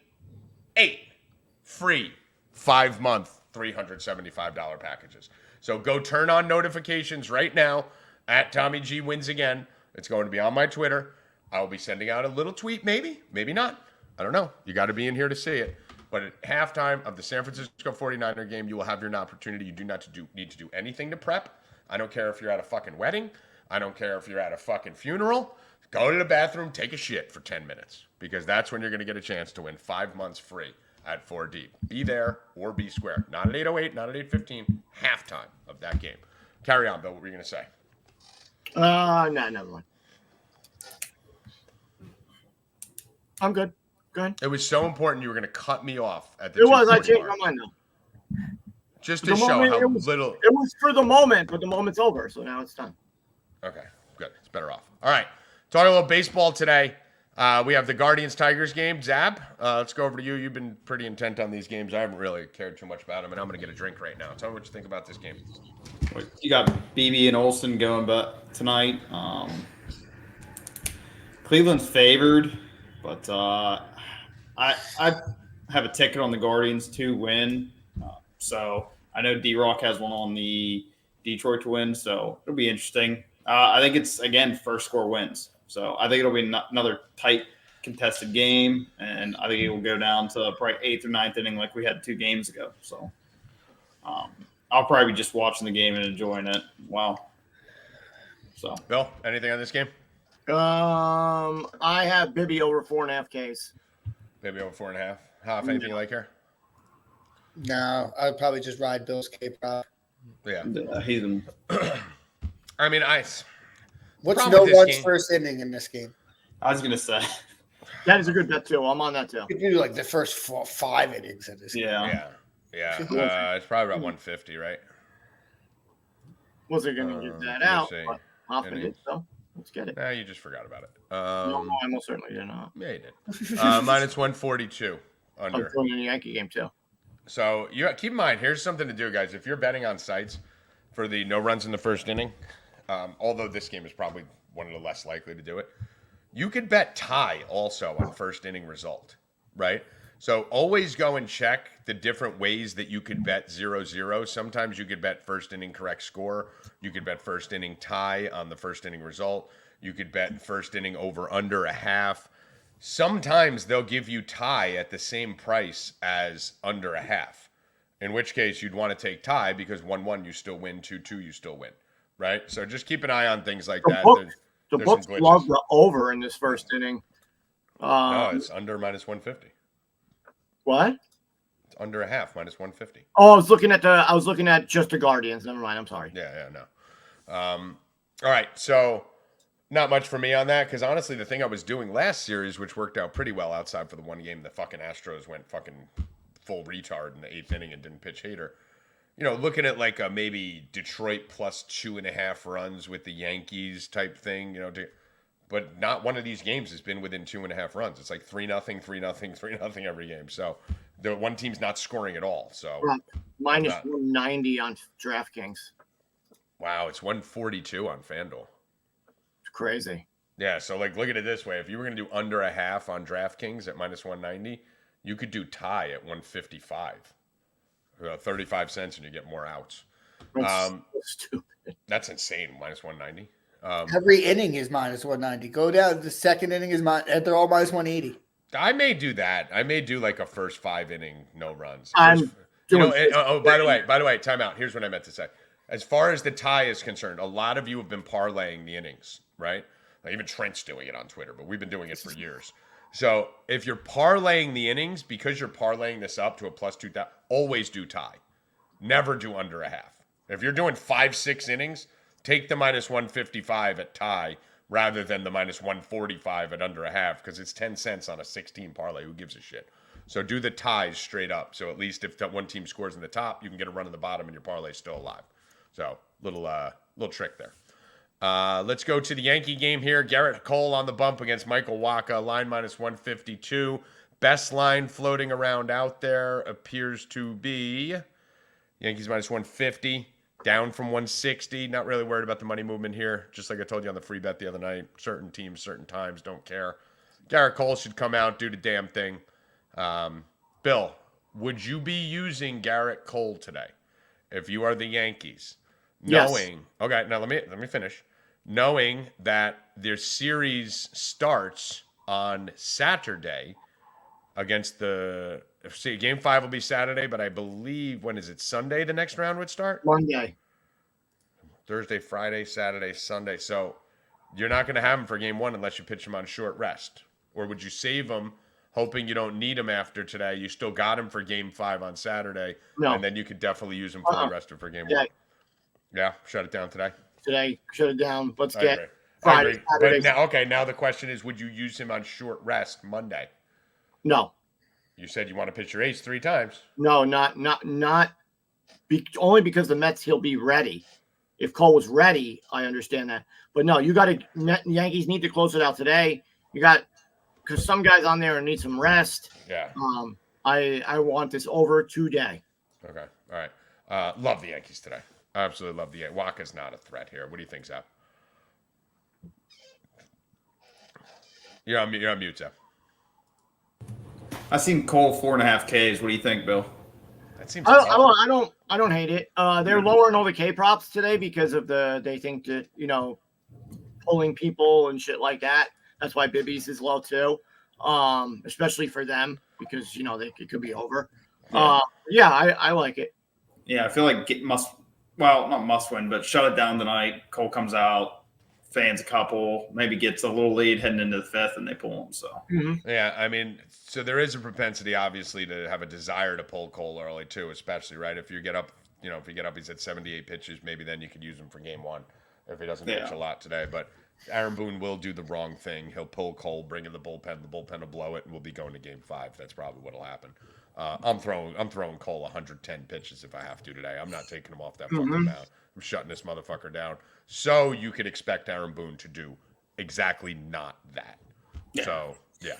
free 5-month $375 packages. So go turn on notifications right now at Tommy G Wins Again. It's going to be on my Twitter. I will be sending out a little tweet, maybe not. I don't know. You got to be in here to see it. But at halftime of the San Francisco 49er game, you will have your opportunity. You do not need to do anything to prep. I don't care if you're at a fucking wedding. I don't care if you're at a fucking funeral. Go to the bathroom, take a shit for 10 minutes. Because that's when you're going to get a chance to win 5 months free at 4 Deep. Be there or be square. Not at 8:08, not at 8:15. Halftime of that game. Carry on, Bill. What were you going to say? No, never mind. I'm good. Go ahead. It was so important you were going to cut me off at the It was. I 2:40 changed mark. my mind now. Just The to show moment, how it was, little. It was for the moment, but the moment's over, so now it's done. Okay, good. It's better off. All right. Talking a little baseball today. We have the Guardians-Tigers game. Zab, let's go over to you. You've been pretty intent on these games. I haven't really cared too much about them, and I'm going to get a drink right now. Tell me what you think about this game. You got BB and Olsen going tonight. Cleveland's favored, but I have a ticket on the Guardians to win. So I know D-Rock has one on the Detroit to win, so it'll be interesting. I think it's, again, first score wins. So I think it'll be another tight, contested game, and I think it will go down to probably 8th or 9th inning like we had 2 games ago. So I'll probably be just watching the game and enjoying it. Wow. So Bill, anything on this game? I have Bibby over 4.5 Ks. Maybe over 4.5. Hoff, anything you like here? No, I'd probably just ride Bill's K-Prop. Yeah. he's in. I mean, What's Problem no with this one's game- first inning in this game? I was going to say. That is a good bet, too. I'm on that, too. You could do like the first 5 innings of this game. Yeah. Yeah. It's probably about 150, right? Wasn't going to get that let's out, see. but Hoffman Any- did, so let's get it. Nah, you just forgot about it. No, I most certainly did not. Yeah, you did. Minus 142 I'm under. throwing in the Yankee game, too. So you keep in mind, here's something to do, guys. If you're betting on sites for the no runs in the first inning, although this game is probably one of the less likely to do it, you could bet tie also on first inning result, right? So always go and check the different ways that you could bet 0-0. Sometimes you could bet first inning correct score. You could bet first inning tie on the first inning result. You could bet first inning over under a half. Sometimes they'll give you tie at the same price as under a half, in which case you'd want to take tie because 1-1 you still win, 2-2 you still win, right? So just keep an eye on things like that. The There's books some glitches. love the over in this first inning. No, it's under minus 150. What? It's under a half, minus 150. Oh, I was looking at just the Guardians. Never mind. I'm sorry. Yeah, no. All right, so not much for me on that because honestly, the thing I was doing last series, which worked out pretty well outside for the one game, the fucking Astros went fucking full retard in the 8th inning and didn't pitch Hader. You know, looking at like a maybe Detroit plus 2.5 runs with the Yankees type thing, you know, but not one of these games has been within 2.5 runs. It's like 3-0, 3-0, 3-0 every game. So the one team's not scoring at all. So Rupp, minus 190 on DraftKings. wow, it's 142 on FanDuel. It's crazy. Yeah, so like look at it this way. If you were going to do under a half on DraftKings at minus 190, you could do tie at 155. 35 cents and you get more outs. That's so stupid. That's insane, minus 190. Every inning is minus 190. Go down. The second inning is they're all minus 180. I may do that. I may do like a first 5 inning no runs. I'm doing By the way, time out. Here's what I meant to say. As far as the tie is concerned, a lot of you have been parlaying the innings, right? Like even Trent's doing it on Twitter, but we've been doing it for years. So if you're parlaying the innings, because you're parlaying this up to a plus 2,000, always do tie. Never do under a half. If you're doing 5-6 innings, take the minus 155 at tie rather than the minus 145 at under a half because it's 10 cents on a 16 parlay. Who gives a shit? So do the ties straight up. So at least if that one team scores in the top, you can get a run in the bottom and your parlay's still alive. So little trick there. Let's go to the Yankee game here. Garrett Cole on the bump against Michael Wacha. Line minus 152. Best line floating around out there appears to be Yankees minus 150. Down from 160. Not really worried about the money movement here. Just like I told you on the free bet the other night. Certain teams, certain times, don't care. Garrett Cole should come out, do the damn thing. Bill, would you be using Garrett Cole today if you are the Yankees? Knowing, yes. Okay, now let me finish. Knowing that their series starts on Saturday against the game 5 will be Saturday, but I believe when is it? Sunday the next round would start? Monday. Thursday, Friday, Saturday, Sunday. So you're not going to have him for game 1 unless you pitch him on short rest. Or would you save him hoping you don't need him after today? You still got him for game 5 on Saturday. No. And then you could definitely use him fully rested for game 1. Yeah, shut it down today. Shut it down. Let's I get agree. Friday. But now the question is, would you use him on short rest Monday? No. You said you want to pitch your ace 3 times. No, only because the Mets, he'll be ready. If Cole was ready, I understand that. But no, Yankees need to close it out today. Because some guys on there need some rest. Yeah. I want this over today. Okay. All right. Love the Yankees today. I absolutely love the Yankees. Waka's not a threat here. What do you think, Zap? You're on mute, Zap. I seen Cole 4.5 Ks. What do you think, Bill? That seems. I don't hate it. They're lowering all the K props today because of they think that pulling people and shit like that. That's why Bibby's is low too, especially for them because it could be over. Yeah. I like it. Yeah, I feel like not must win, but shut it down tonight. Cole comes out, fans a couple, maybe gets a little lead heading into the 5th, and they pull him. So Yeah, I mean, so there is a propensity, obviously, to have a desire to pull Cole early too, especially right if you get up. If you get up, he's at 78 pitches. Maybe then you could use him for game 1 if he doesn't pitch a lot today. But Aaron Boone will do the wrong thing. He'll pull Cole, bring in the bullpen. The bullpen will blow it, and we'll be going to game 5. That's probably what'll happen. I'm throwing Cole 110 pitches if I have to today. I'm not taking him off that fucking mound. I'm shutting this motherfucker down. So you could expect Aaron Boone to do exactly not that. Yeah. So yeah,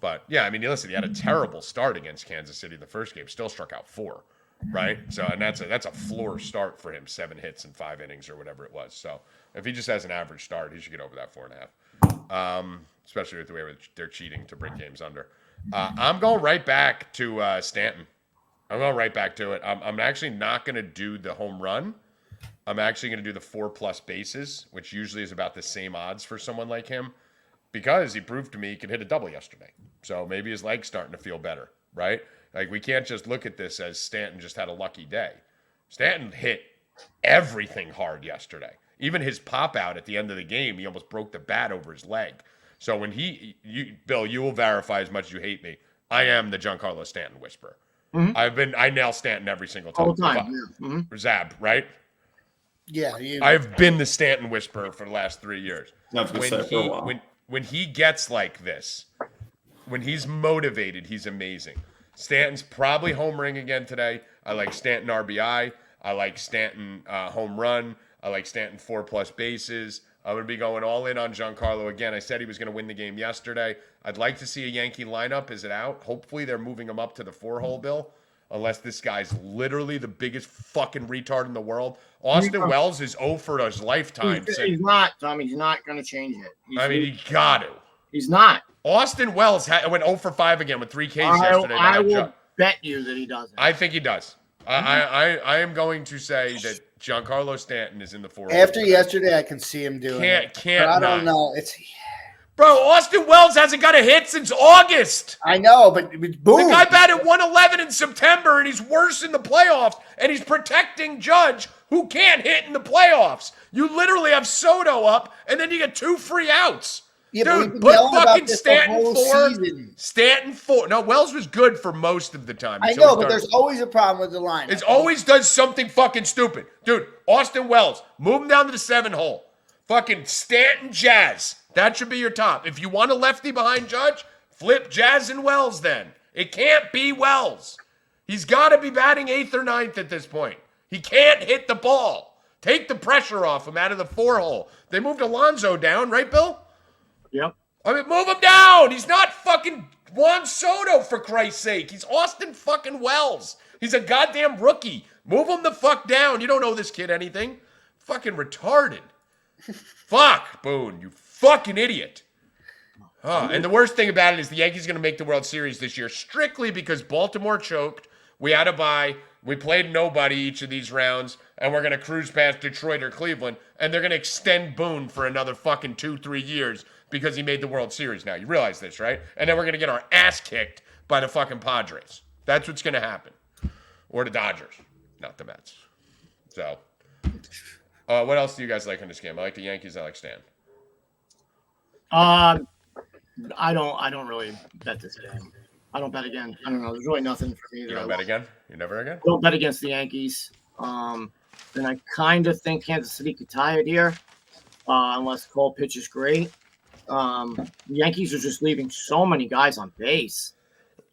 but yeah, I mean, listen, he had a terrible start against Kansas City in the first game. Still struck out 4, right? So and that's a floor start for him. 7 hits in 5 innings or whatever it was. So if he just has an average start, he should get over that 4.5. Especially with the way they're cheating to bring games under. I'm going right back to Stanton. I'm going right back to it. I'm actually not going to do the home run. I'm actually going to do the 4+ bases, which usually is about the same odds for someone like him, because he proved to me he could hit a double yesterday. So maybe his leg's starting to feel better, right? Like we can't just look at this as Stanton just had a lucky day. Stanton hit everything hard yesterday. Even his pop out at the end of the game, he almost broke the bat over his leg. So when Bill, you will verify as much as you hate me. I am the Giancarlo Stanton whisperer. Mm-hmm. I nail Stanton every single time. All the time. Zab, right? Yeah. I've been the Stanton whisperer for the last 3 years. When he gets like this, when he's motivated, he's amazing. Stanton's probably homering again today. I like Stanton RBI. I like Stanton home run. I like Stanton 4+ bases. I'm going to be going all in on Giancarlo again. I said he was going to win the game yesterday. I'd like to see a Yankee lineup. Is it out? Hopefully they're moving him up to the 4-hole, Bill, unless this guy's literally the biggest fucking retard in the world. Austin Wells is 0 for his lifetime. He's not, Tommy. He's not going to change it. He got to. He's not. Austin Wells went 0 for 5 again with 3 Ks yesterday. I will bet you that he doesn't. I think he does. I am going to say that Giancarlo Stanton is in the 4-hole. After yesterday, I can see him doing it. Can't I don't know. Bro, Austin Wells hasn't got a hit since August. I know, but boom. The guy batted 111 in September, and he's worse in the playoffs, and he's protecting Judge, who can't hit in the playoffs. You literally have Soto up, and then you get 2 free outs. Yeah, but we've Dude, been put yelling about fucking this the Stanton whole 4. season. Stanton 4. No, Wells was good for most of the time. I until know, he but started- there's always a problem with the line. It always does something fucking stupid. Dude, Austin Wells, move him down to the 7 hole. Fucking Stanton Jazz. That should be your top. If you want a lefty behind Judge, flip Jazz and Wells then. It can't be Wells. He's got to be batting 8th or 9th at this point. He can't hit the ball. Take the pressure off him out of the 4 hole. They moved Alonso down, right, Bill? Yep. I mean, move him down. He's not fucking Juan Soto, for Christ's sake. He's Austin fucking Wells. He's a goddamn rookie. Move him the fuck down. You don't owe this kid anything. Fucking retarded. Fuck, Boone, you fucking idiot. And the worst thing about it is the Yankees are going to make the World Series this year strictly because Baltimore choked. We had a bye. We played nobody each of these rounds, and we're going to cruise past Detroit or Cleveland, and they're going to extend Boone for another fucking 2-3 years because he made the World Series now. You realize this, right? And then we're going to get our ass kicked by the fucking Padres. That's what's going to happen. Or the Dodgers, not the Mets. So, what else do you guys like in this game? I like the Yankees. I like Stan. I don't really bet this game. I don't bet again. I don't know. There's really nothing for me. You don't bet again? You never again? Don't bet against the Yankees. And I kind of think Kansas City could tie it here, unless Cole pitches great. The Yankees are just leaving so many guys on base.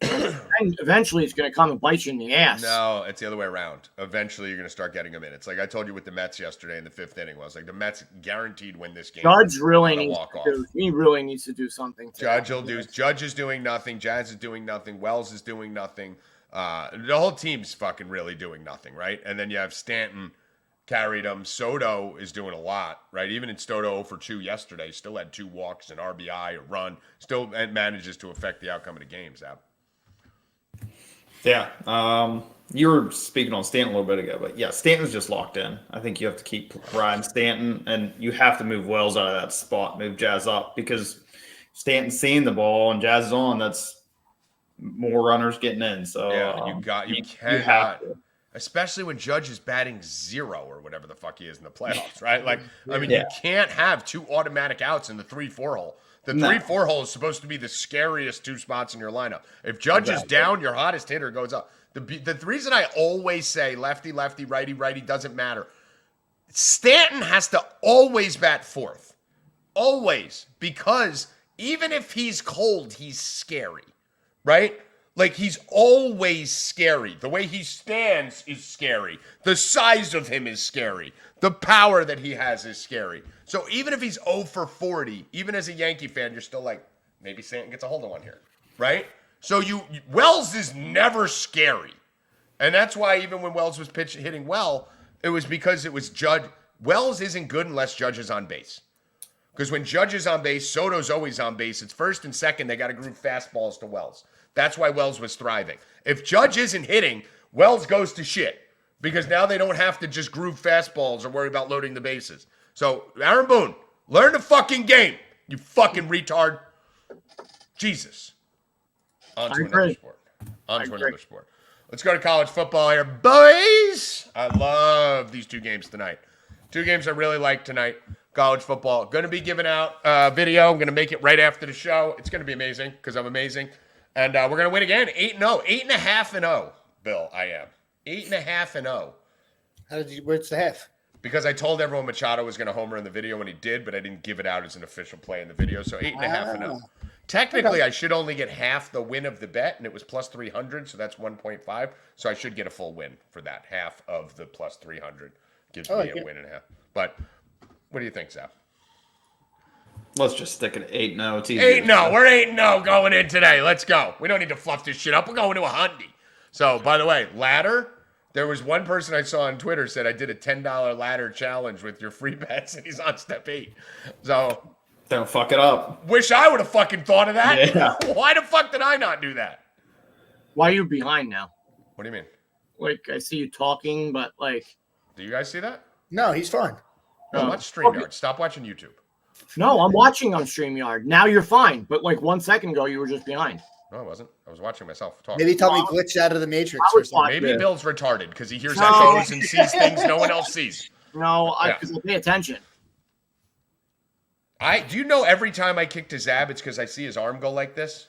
And eventually it's going to come and bite you in the ass. No, it's the other way around. Eventually you're going to start getting them in. It's like I told you with the Mets yesterday in the 5th inning. I was like, the Mets guaranteed win this game. Judge really on a needs walk-off. to do something. Judge is doing nothing. Jazz is doing nothing. Wells is doing nothing. The whole team's fucking really doing nothing, right? And then you have Stanton carried him. Soto is doing a lot, right? Even in Soto 0 for 2 yesterday, still had 2 walks, an RBI, a run, still manages to affect the outcome of the games. Yeah. You were speaking on Stanton a little bit ago, but yeah, Stanton's just locked in. I think you have to keep riding Stanton, and you have to move Wells out of that spot, move Jazz up, because Stanton's seeing the ball and Jazz is on. That's more runners getting in. So Yeah, you have cannot, to. especially when Judge is batting 0 or whatever the fuck he is in the playoffs, right? Like, I mean, Yeah. you can't have 2 automatic outs in the 3-4 hole. The 3-4 hole is supposed to be the scariest 2 spots in your lineup. If Judge is down, your hottest hitter goes up. The reason I always say lefty, lefty, righty, righty doesn't matter. Stanton has to always bat 4th. Always. Because even if he's cold, he's scary. Right? Like, he's always scary. The way he stands is scary. The size of him is scary. The power that he has is scary. So even if he's 0 for 40, even as a Yankee fan, you're still like, maybe Stanton gets a hold of one here. Right? So Wells is never scary. And that's why even when Wells was hitting well, it was because it was Judge. Wells isn't good unless Judge is on base. Because when Judge is on base, Soto's always on base. It's 1st and 2nd. They got to groove fastballs to Wells. That's why Wells was thriving. If Judge isn't hitting, Wells goes to shit. Because now they don't have to just groove fastballs or worry about loading the bases. So, Aaron Boone, learn the fucking game, you fucking retard. Jesus. On to another sport. Another sport. Let's go to college football here, boys. I love these 2 games tonight. 2 games I really like tonight. College football. Going to be giving out video. I'm going to make it right after the show. It's going to be amazing because I'm amazing. And we're going to win again. 8-0. 8.5-0, Bill, I am. 8.5-0. Where's the half? Because I told everyone Machado was going to homer in the video when he did, but I didn't give it out as an official play in the video. So 8.5-0. Technically, I should only get half the win of the bet, and it was plus 300, so that's 1.5. So I should get a full win for that. Half of the plus 300 gives me a win and a half. But what do you think, Zap? Let's just stick at 8-0. It's 8-0. We're 8-0 going in today. Let's go. We don't need to fluff this shit up. We're going to a Hyundai. So, by the way, ladder. There was one person I saw on Twitter said I did a $10 ladder challenge with your free bets, and he's on step 8. So don't fuck it up. Wish I would have fucking thought of that. Yeah. Why the fuck did I not do that? Why are you behind now? What do you mean? Like, I see you talking, but like. Do you guys see that? No, he's fine. No, watch StreamYard. Stop watching YouTube. No, I'm watching on StreamYard. Now you're fine. But like 1 second ago, you were just behind. No, I wasn't. I was watching myself talk. Maybe tell me glitched out of the Matrix I or was something. Maybe Bill's retarded because he hears No. echoes and sees things no one else sees. No, because I pay attention. Do you know every time I kick to Zab, it's because I see his arm go like this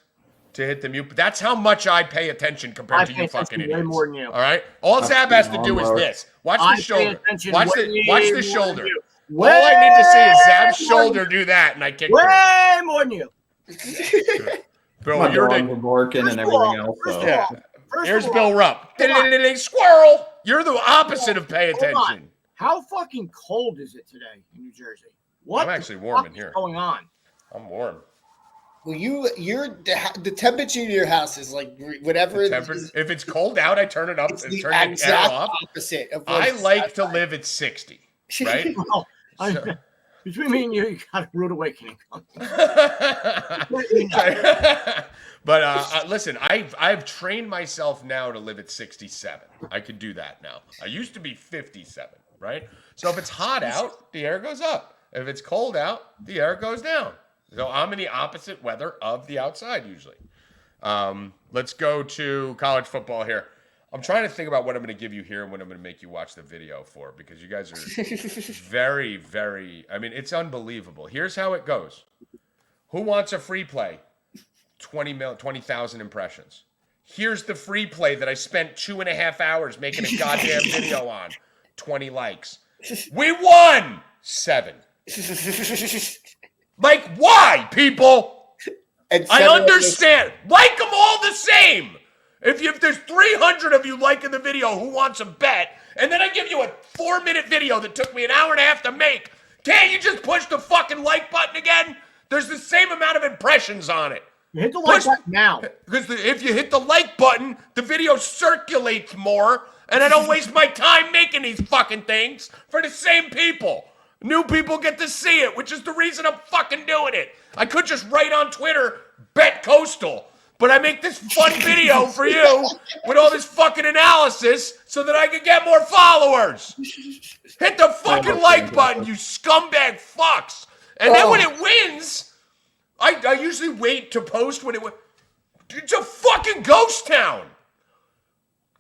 to hit the mute? But that's how much I pay attention compared to you fucking idiots. Way more than you. All right? All Zab has to do is this. Watch the shoulder. Watch the shoulder. All I need to see is Zab's shoulder do that, and I kick way more than you. Bill, you're the working and everything else. Here's Bill Rupp. Squirrel. You're the opposite of pay attention. How fucking cold is it today in New Jersey? I'm actually warm in here. What's going on? I'm warm. Well, the temperature in your house is like whatever. If it's cold out, I turn it up and turn the exact air off. Opposite of I like to live at 60, right? Between me and you got a rude awakening. But listen, I've trained myself now to live at 67. I could do that now. I used to be 57, right? So if it's hot out, the air goes up. If it's cold out, the air goes down. So I'm in the opposite weather of the outside usually. Let's go to college football here. I'm trying to think about what I'm going to give you here and what I'm going to make you watch the video for, because you guys are very, very, I mean, it's unbelievable. Here's how it goes. Who wants a free play? 20,000 impressions. Here's the free play that I spent 2.5 hours making a goddamn video on. 20 likes. We won! 7. Like, why, people? I understand. Like them all the same. If there's 300 of you liking the video who wants a bet, and then I give you a 4-minute video that took me an hour and a half to make, can't you just push the fucking like button again? There's the same amount of impressions on it. You hit the like button now. Because if you hit the like button, the video circulates more, and I don't waste my time making these fucking things for the same people. New people get to see it, which is the reason I'm fucking doing it. I could just write on Twitter, bet Coastal. But I make this fun video for you with all this fucking analysis so that I can get more followers. Hit the fucking like button, you scumbag fucks. And then when it wins, I usually wait to post when it wins. It's a fucking ghost town.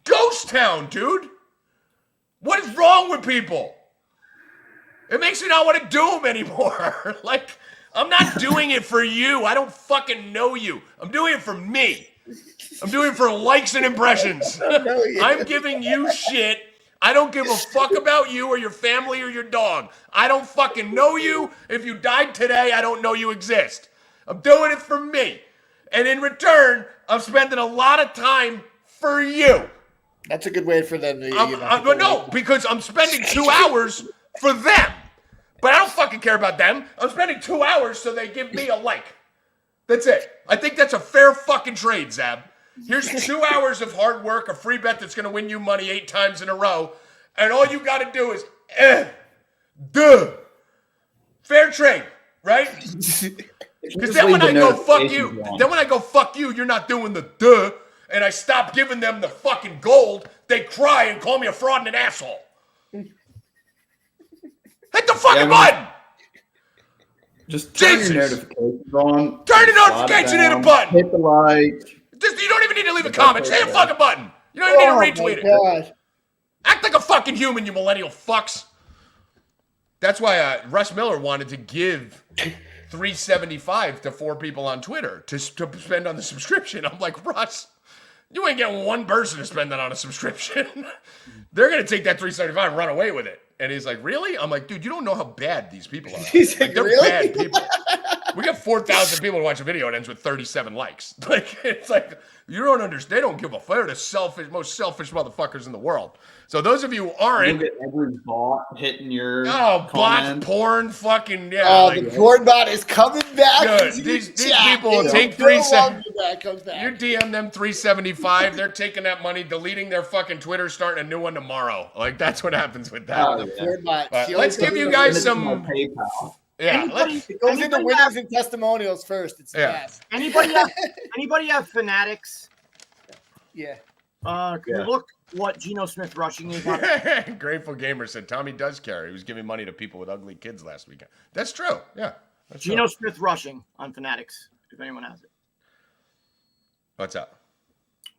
Ghost town, dude. What is wrong with people? It makes me not want to do them anymore. Like, I'm not doing it for you. I don't fucking know you. I'm doing it for me. I'm doing it for likes and impressions. I'm giving you shit. I don't give a fuck about you or your family or your dog. I don't fucking know you. If you died today, I don't know you exist. I'm doing it for me. And in return, I'm spending a lot of time for you. That's a good way for them to. No, because I'm spending 2 hours for them. But I don't fucking care about them. I'm spending 2 hours so they give me a like. That's it. I think that's a fair fucking trade, Zab. Here's 2 hours of hard work, a free bet that's going to win you money 8 times in a row. And all you got to do is, fair trade, right? Because then when I go fuck you, you're not doing the duh. And I stop giving them the fucking gold. They cry and call me a fraud and an asshole. Hit the fucking button! Just turn your notifications on. Turn the notification in a button! Hit the like. You don't even need to leave a comment. Just hit a fucking button. You don't even need to retweet it. Act like a fucking human, you millennial fucks. That's why Russ Miller wanted to give $3.75 to 4 people on Twitter to spend on the subscription. I'm like, Russ, you ain't getting one person to spend that on a subscription. They're going to take that $3.75 and run away with it. And he's like, really? I'm like, dude, you don't know how bad these people are. He's like, they're really? bad people. We got 4,000 people to watch a video. It ends with 37 likes. Like, it's like, you don't understand. They don't give a fuck. They're the most selfish motherfuckers in the world. So those of you who aren't. Look at every bot hitting your bot, porn, fucking, yeah. Oh, the porn bot is coming back. Dude, these people will take $3.75. You DM them $3.75. They're taking that money, deleting their fucking Twitter, starting a new one tomorrow. Like, that's what happens with that. Let's give you guys some PayPal. Yeah, it goes into winners and testimonials first. It's the best. Anybody have Fanatics? Yeah. Look what Geno Smith rushing is. Grateful Gamer said Tommy does care. He was giving money to people with ugly kids last weekend. That's true. Yeah. Geno Smith rushing on Fanatics, if anyone has it. What's up?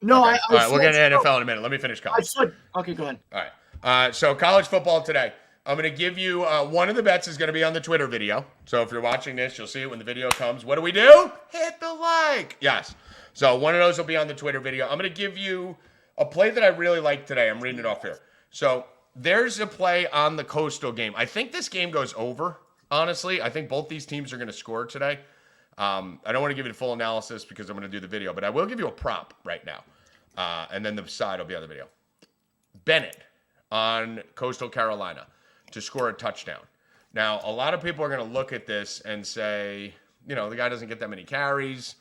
No, okay. All right, we'll get into NFL in a minute. Let me finish college. Okay, go ahead. All right. So college football today. I'm going to give you one of the bets is going to be on the Twitter video. So if you're watching this, you'll see it when the video comes. What do we do? Hit the like. Yes. So one of those will be on the Twitter video. I'm going to give you a play that I really like today. I'm reading it off here. So there's a play on the Coastal game. I think this game goes over, honestly. I think both these teams are going to score today. I don't want to give you the full analysis because I'm going to do the video, but I will give you a prop right now. And then the side will be on the video. Bennett on Coastal Carolina to score a touchdown. Now, a lot of people are going to look at this and say, the guy doesn't get that many carries.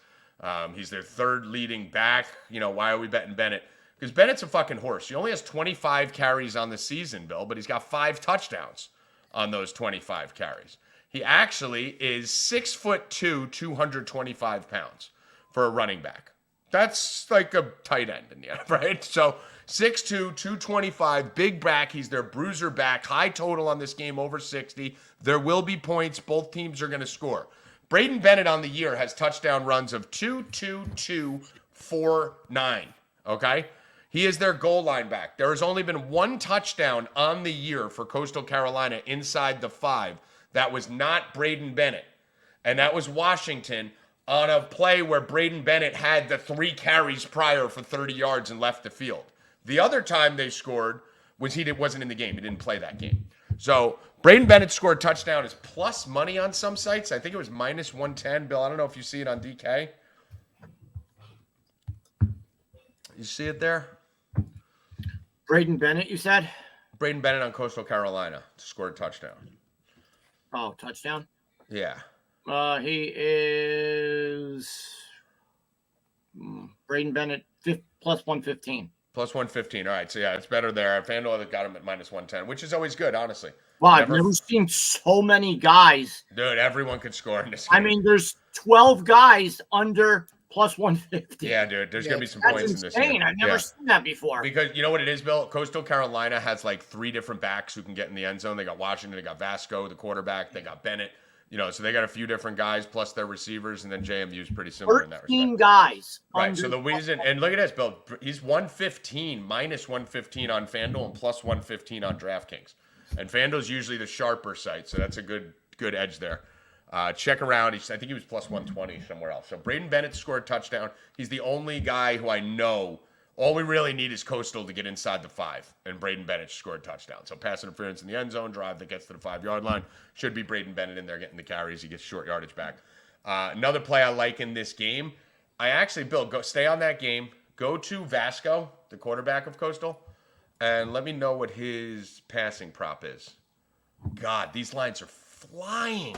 He's their third leading back. Why are we betting Bennett? Because Bennett's a fucking horse. He only has 25 carries on the season, Bill, but he's got 5 touchdowns on those 25 carries. He actually is 6'2", 225 pounds for a running back. That's like a tight end in the end, right? So 6'2", 225, big back. He's their bruiser back. High total on this game, over 60. There will be points. Both teams are going to score. Braden Bennett on the year has touchdown runs of 2.2249. Okay? He is their goal line back. There has only been one touchdown on the year for Coastal Carolina inside the 5. That was not Braden Bennett. And that was Washington on a play where Braden Bennett had the 3 carries prior for 30 yards and left the field. The other time they scored was he wasn't in the game. He didn't play that game. So Braden Bennett scored touchdown is plus money on some sites. I think it was minus 110. Bill, I don't know if you see it on DK. You see it there? Braden Bennett, you said? Braden Bennett on Coastal Carolina to score a touchdown. Oh, touchdown? Yeah. He is Braden Bennett plus 115. Plus 115. All right. So, yeah, it's better there. FanDuel got him at minus 110, which is always good, honestly. Wow, I've never seen so many guys. Dude, everyone could score in this game. I mean, there's 12 guys under plus 150. Yeah, dude. There's going to be some points in this game. I've never seen that before. Because you know what it is, Bill? Coastal Carolina has like 3 different backs who can get in the end zone. They got Washington. They got Vasco, the quarterback. They got Bennett. So they got a few different guys plus their receivers, and then JMU is pretty similar in that respect. 13 guys. Right. So the reason, and look at this, Bill. He's 115, minus 115 on FanDuel and plus 115 on DraftKings. And FanDuel's usually the sharper site, so that's a good edge there. Check around. I think he was plus 120 somewhere else. So Braden Bennett scored a touchdown. He's the only guy who I know. All we really need is Coastal to get inside the 5, and Braden Bennett scored a touchdown. So pass interference in the end zone, drive that gets to the 5-yard line. Should be Braden Bennett in there getting the carries. He gets short yardage back. Another play I like in this game. Bill, stay on that game. Go to Vasco, the quarterback of Coastal, and let me know what his passing prop is. God, these lines are flying.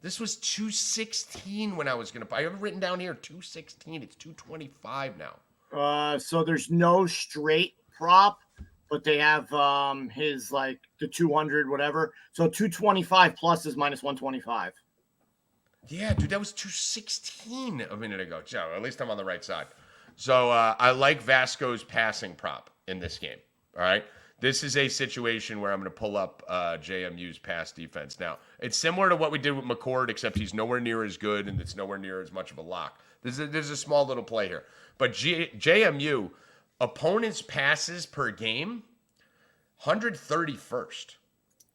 This was 216 when I was going to buy. I have it written down here, 216. It's 225 now. So there's no straight prop, but they have his like the 200 whatever. So 225 plus is minus 125. Yeah, dude, that was 216 a minute ago. So at least I'm on the right side. So I like Vasco's passing prop in this game. All right. This is a situation where I'm going to pull up JMU's pass defense. Now, it's similar to what we did with McCord, except he's nowhere near as good and it's nowhere near as much of a lock. There's a small little play here. But JMU, opponents' passes per game, 131st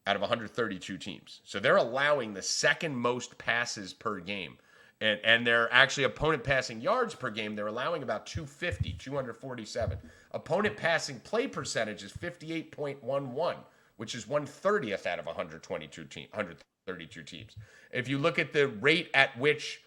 out of 132 teams. So they're allowing the second most passes per game. And they're actually opponent passing yards per game. They're allowing about 250, 247. Opponent passing play percentage is 58.11, which is 130th out of 132 teams. If you look at the rate at which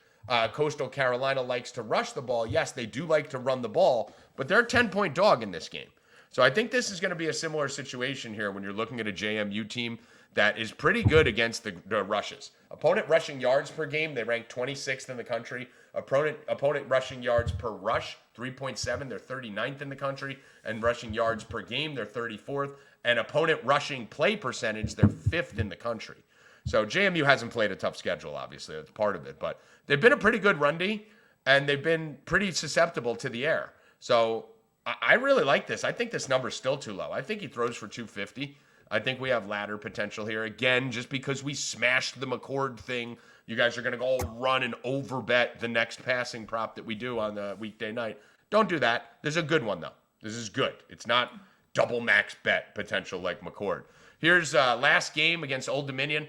Coastal Carolina likes to rush the ball, yes, they do like to run the ball, but they're a 10-point dog in this game. So I think this is going to be a similar situation here when you're looking at a JMU team that is pretty good against the rushes. Opponent rushing yards per game, they rank 26th in the country. Opponent rushing yards per rush, 3.7, they're 39th in the country. And rushing yards per game, they're 34th. And opponent rushing play percentage, they're 5th in the country. So JMU hasn't played a tough schedule, obviously. That's part of it. But they've been a pretty good run D, and they've been pretty susceptible to the air. So I really like this. I think this number's still too low. I think he throws for 250. I think we have ladder potential here. Again, just because we smashed the McCord thing, you guys are going to go run and overbet the next passing prop that we do on the weekday night. Don't do that. This is a good one, though. This is good. It's not double max bet potential like McCord. Here's last game against Old Dominion.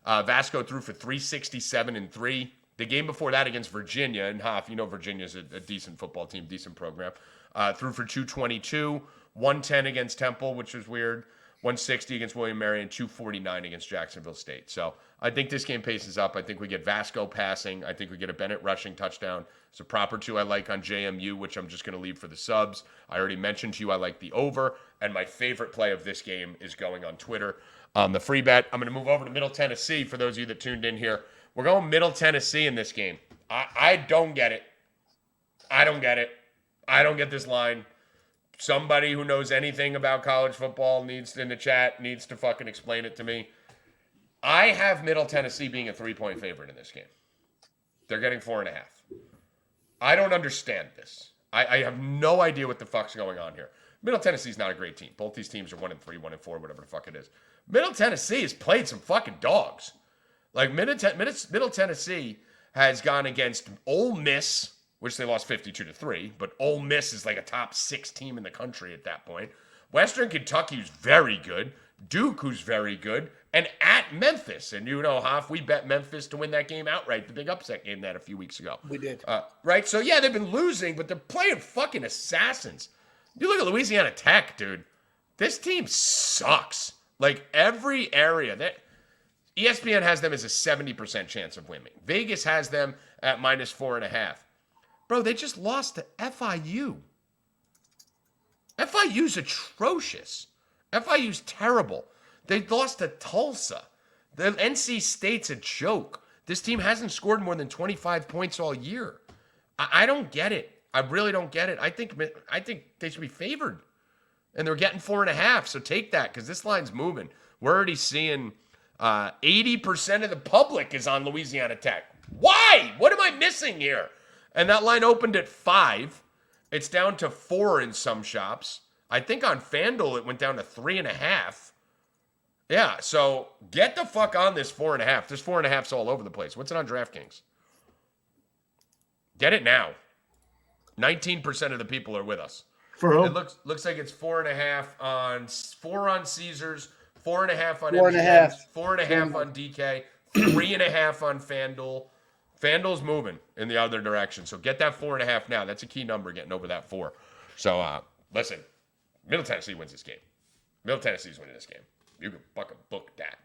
Vasco threw for 367 and 3. The game before that against Virginia, and Hoff, you know Virginia's a decent football team, decent program. Threw for 222, 110 against Temple, which was weird, 160 against William Mary, and 249 against Jacksonville State. So I think this game paces up. I think we get Vasco passing. I think we get a Bennett rushing touchdown. It's a proper 2 I like on JMU, which I'm just going to leave for the subs. I already mentioned to you I like the over, and my favorite play of this game is going on Twitter. The free bet, I'm going to move over to Middle Tennessee for those of you that tuned in here. We're going Middle Tennessee in this game. I don't get it. I don't get it. I don't get this line. Somebody who knows anything about college football needs to fucking explain it to me. I have Middle Tennessee being a 3-point favorite in this game. They're getting 4.5. I don't understand this. I have no idea what the fuck's going on here. Middle Tennessee's not a great team. Both these teams are 1-3, 1-4, whatever the fuck it is. Middle Tennessee has played some fucking dogs. Like Middle Tennessee has gone against Ole Miss, which they lost 52-3, but Ole Miss is like a top 6 team in the country at that point. Western Kentucky, who's very good. Duke, who's very good. And at Memphis. And you know, Hoff, we bet Memphis to win that game outright, the big upset game that a few weeks ago. We did. Right? So, yeah, they've been losing, but they're playing fucking assassins. You look at Louisiana Tech, dude. This team sucks. Like, every area. ESPN has them as a 70% chance of winning. Vegas has them at -4.5. Bro, they just lost to FIU. FIU's atrocious. FIU's terrible. They lost to Tulsa. The NC State's a joke. This team hasn't scored more than 25 points all year. I don't get it. I really don't get it. I think they should be favored. And they're getting 4.5, so take that because this line's moving. We're already seeing 80% of the public is on Louisiana Tech. Why? What am I missing here? And that line opened at 5. It's down to 4 in some shops. I think on FanDuel it went down to 3.5. Yeah, so get the fuck on this 4.5. This 4.5's all over the place. What's it on DraftKings? Get it now. 19% of the people are with us. For who? It looks like it's 4.5 on 4 on Caesars, 4.5 on 4.5. 4.5 on DK, 3.5 on FanDuel. FanDuel's moving in the other direction, so get that 4.5 now. That's a key number, getting over that 4. So listen, Middle Tennessee wins this game. Middle Tennessee's winning this game. You can fucking book that.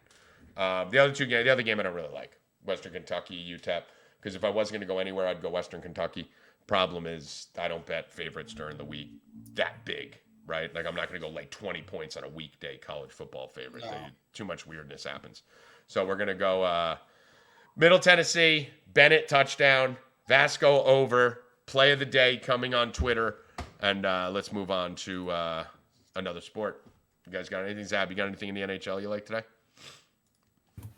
The other game I don't really like, Western Kentucky, UTEP, because if I wasn't going to go anywhere, I'd go Western Kentucky. Problem is, I don't bet favorites during the week that big, right? Like, I'm not going to go like 20 points on a weekday college football favorite. No. Too much weirdness happens. So we're going to go Middle Tennessee, Bennett touchdown, Vasco over, play of the day coming on Twitter, and let's move on to another sport. You guys got anything? Zab, you got anything in the NHL you like today?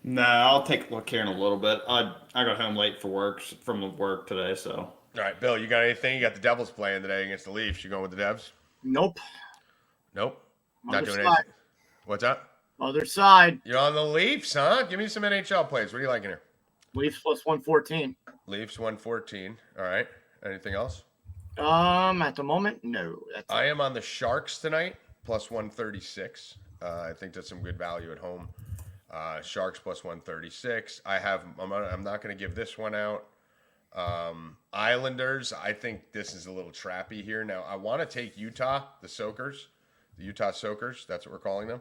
No, I'll take a look here in a little bit. I got home late from work today, so. All right, Bill, you got anything? You got the Devils playing today against the Leafs. You going with the Devs? Nope. Nope. Other Not doing side. anything. What's up? Other side. You're on the Leafs, huh? Give me some NHL plays. What are you liking here? Leafs plus 114. Leafs 114. All right. Anything else? At the moment, no. I am on the Sharks tonight, plus 136. I think that's some good value at home. Sharks plus 136. I'm not going to give this one out. Islanders, I think this is a little trappy here. Now, I want to take Utah, the Utah Soakers. That's what we're calling them.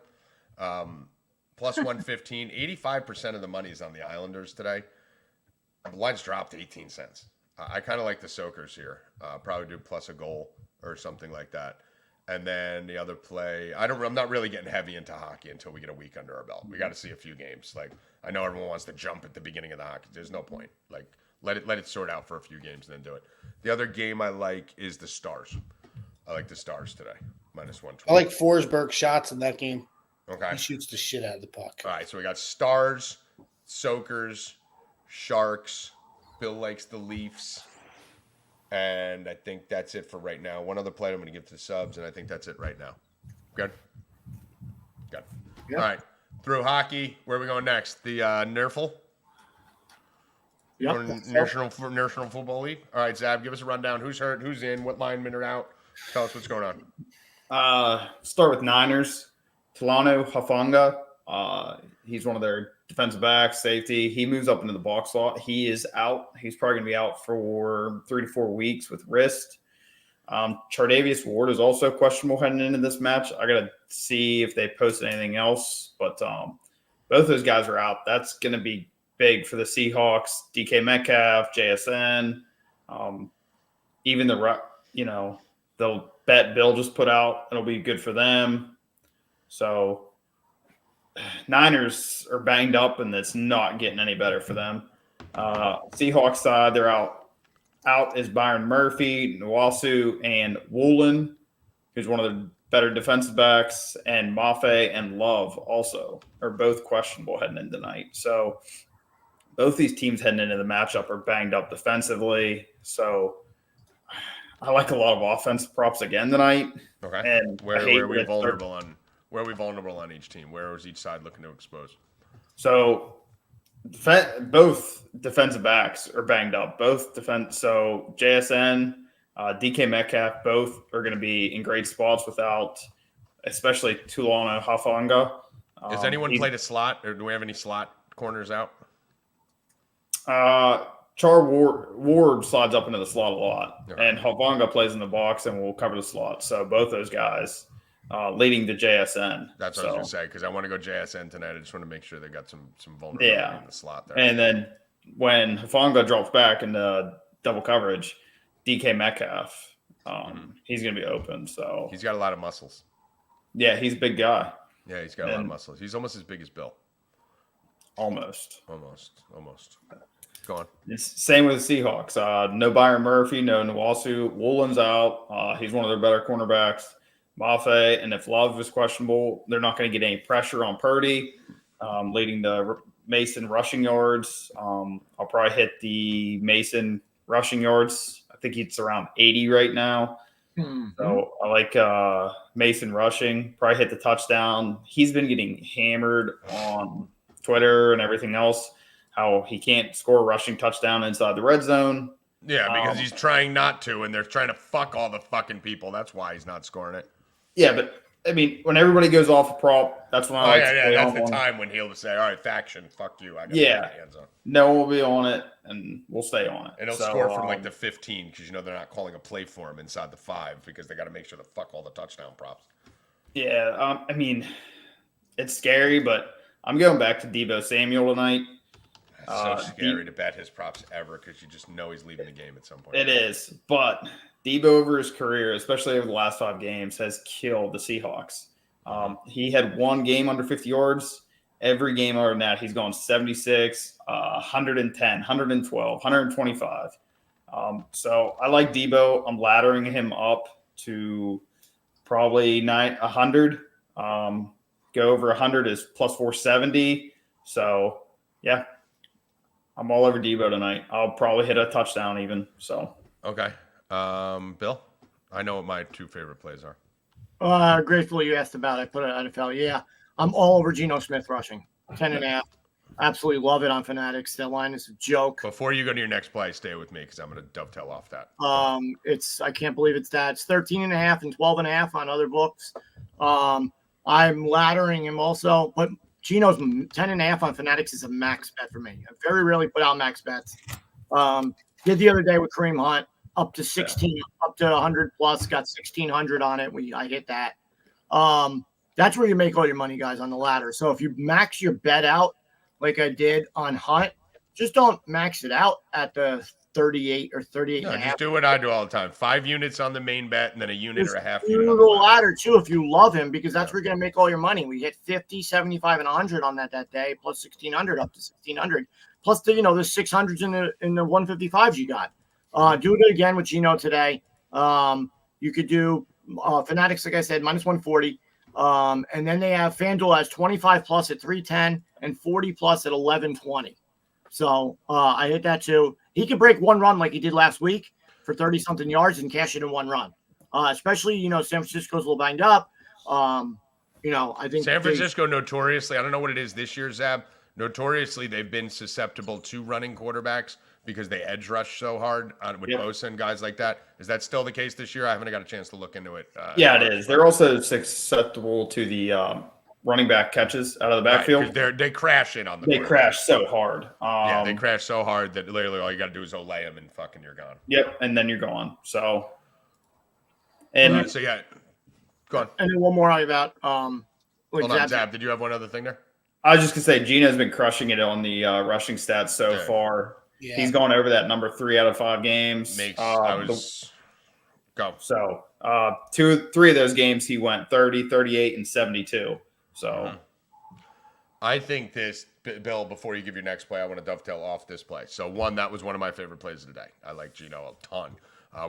Plus 115. 85% of the money is on the Islanders today. The line's dropped 18 cents. I kind of like the Soakers here. Probably do plus a goal or something like that. And then the other play, I'm not really getting heavy into hockey until we get a week under our belt. We got to see a few games. Like, I know everyone wants to jump at the beginning of the hockey. There's no point. Like, let it sort out for a few games and then do it. The other game I like is the Stars. I like the Stars today. Minus 120. I like Forsberg shots in that game. Okay. He shoots the shit out of the puck. All right, so we got Stars, Soakers, Sharks. Bill likes the Leafs. And I think that's it for right now. One other play I'm going to give to the subs, and I think that's it right now. Good? Good. Yep. All right. Through hockey, where are we going next? The NERFL? Yep. National Football League? All right, Zab, give us a rundown. Who's hurt? Who's in? What linemen are out? Tell us what's going on. Start with Niners. Talano Hafanga He's one of their defensive backs, safety. He moves up into the box slot. He is out. He's probably going to be out for 3 to 4 weeks with wrist. Chardavius Ward is also questionable heading into this match. I got to see if they posted anything else, but both those guys are out. That's going to be big for the Seahawks. DK Metcalf, JSN, even the bet Bill just put out. It'll be good for them. So Niners are banged up, and it's not getting any better for them. Seahawks side, they're out. Out is Byron Murphy, Nwasu, and Woolen, who's one of the better defensive backs, and Mafe and Love also are both questionable heading into tonight. So both these teams heading into the matchup are banged up defensively. So I like a lot of offensive props again tonight. Okay. And Where are we vulnerable on? Where are we vulnerable on each team? Where is each side looking to expose? So both defensive backs are banged up. Both defense. So JSN, DK Metcalf, both are going to be in great spots without, especially Tulano Hafanga. Has anyone played a slot, or do we have any slot corners out? Char Ward slides up into the slot a lot, Okay. and Hafanga plays in the box and will cover the slot. So both those guys leading to JSN. That's what I was going to say, because I want to go JSN tonight. I just want to make sure they got some vulnerability in the slot there. And then when Hafanga drops back into double coverage, DK Metcalf, he's going to be open. So he's got a lot of muscles. Yeah, he's a big guy. Yeah, he's got a lot of muscles. He's almost as big as Bill. Almost. Go on. It's same with the Seahawks. No Byron Murphy, no Nwasu. Woolen's out. He's one of their better cornerbacks. Mafe, and if Love is questionable, they're not going to get any pressure on Purdy, leading to Mason rushing yards. I'll probably hit the Mason rushing yards. I think it's around 80 right now. Mm-hmm. So I like Mason rushing. Probably hit the touchdown. He's been getting hammered on Twitter and everything else, how he can't score a rushing touchdown inside the red zone. Yeah, because he's trying not to, and they're trying to fuck all the fucking people. That's why he's not scoring it. Yeah, but I mean, when everybody goes off a prop, that's when I that's the time when he'll say, "All right, faction, fuck you." I got my hands on. No one will be on it, and we'll stay on it. And he'll score from like the 15 because they're not calling a play for him inside the 5 because they got to make sure to fuck all the touchdown props. Yeah, I mean, it's scary, but I'm going back to Deebo Samuel tonight. It's so scary to bet his props ever because you just know he's leaving the game at some point. It is, but Deebo over his career, especially over the last 5 games, has killed the Seahawks. He had one game under 50 yards. Every game other than that, he's gone 76, 110, 112, 125. So I like Deebo. I'm laddering him up to probably 100. Go over 100 is plus 470. So, yeah. I'm all over Deebo tonight. I'll probably hit a touchdown even. So okay, Bill, I know what my 2 favorite plays are. Grateful you asked about it. I put it on NFL. Yeah, I'm all over Geno Smith rushing 10.5. Absolutely love it on Fanatics. That line is a joke. Before you go to your next play, stay with me because I'm going to dovetail off that. I can't believe it's that. It's 13.5 and 12.5 on other books. I'm laddering him also, but Geno's 10.5 on Fanatics is a max bet for me. I very rarely put out max bets. Did the other day with Kareem Hunt up to 16, up to 100 plus, got 1,600 on it. I hit that. That's where you make all your money, guys, on the ladder. So if you max your bet out like I did on Hunt, just don't max it out at the 38 or 38 and a half. Just do what I do all the time. 5 units on the main bet and then a unit or a half unit. Do the ladder too if you love him because that's where you're going to make all your money. We hit 50, 75, and 100 on that day, plus 1,600 up to 1,600, plus the 600s in the 155s you got. Do it again with Geno today. You could do Fanatics, like I said, minus 140. And then they have FanDuel as 25 plus at 310 and 40 plus at 1120. So I hit that too. He could break one run like he did last week for 30-something yards and cash it in one run. Especially, San Francisco's a little banged up. I think San Francisco notoriously, I don't know what it is this year, Zab. Notoriously, they've been susceptible to running quarterbacks because they edge rush so hard with Bosa and guys like that. Is that still the case this year? I haven't got a chance to look into it. Yeah, it is. They're also susceptible to the running back catches out of the Right, backfield. 'cause they crash in on the They quarterback. crash so hard. Yeah, they crash so hard that literally all you got to do is lay them and fucking you're gone. Yep, and then you're gone. So, So yeah, go on. And then one more about Hold on, Zab. Did you have one other thing there? I was just gonna say Gino's been crushing it on the rushing stats so far. Yeah. He's gone over that number 3 out of 5 games. Go. So 3 of those games he went 30, 38, and 72. So I think this, Bill, before you give your next play, I want to dovetail off this play. So one, that was one of my favorite plays of the day. I like Gino a ton.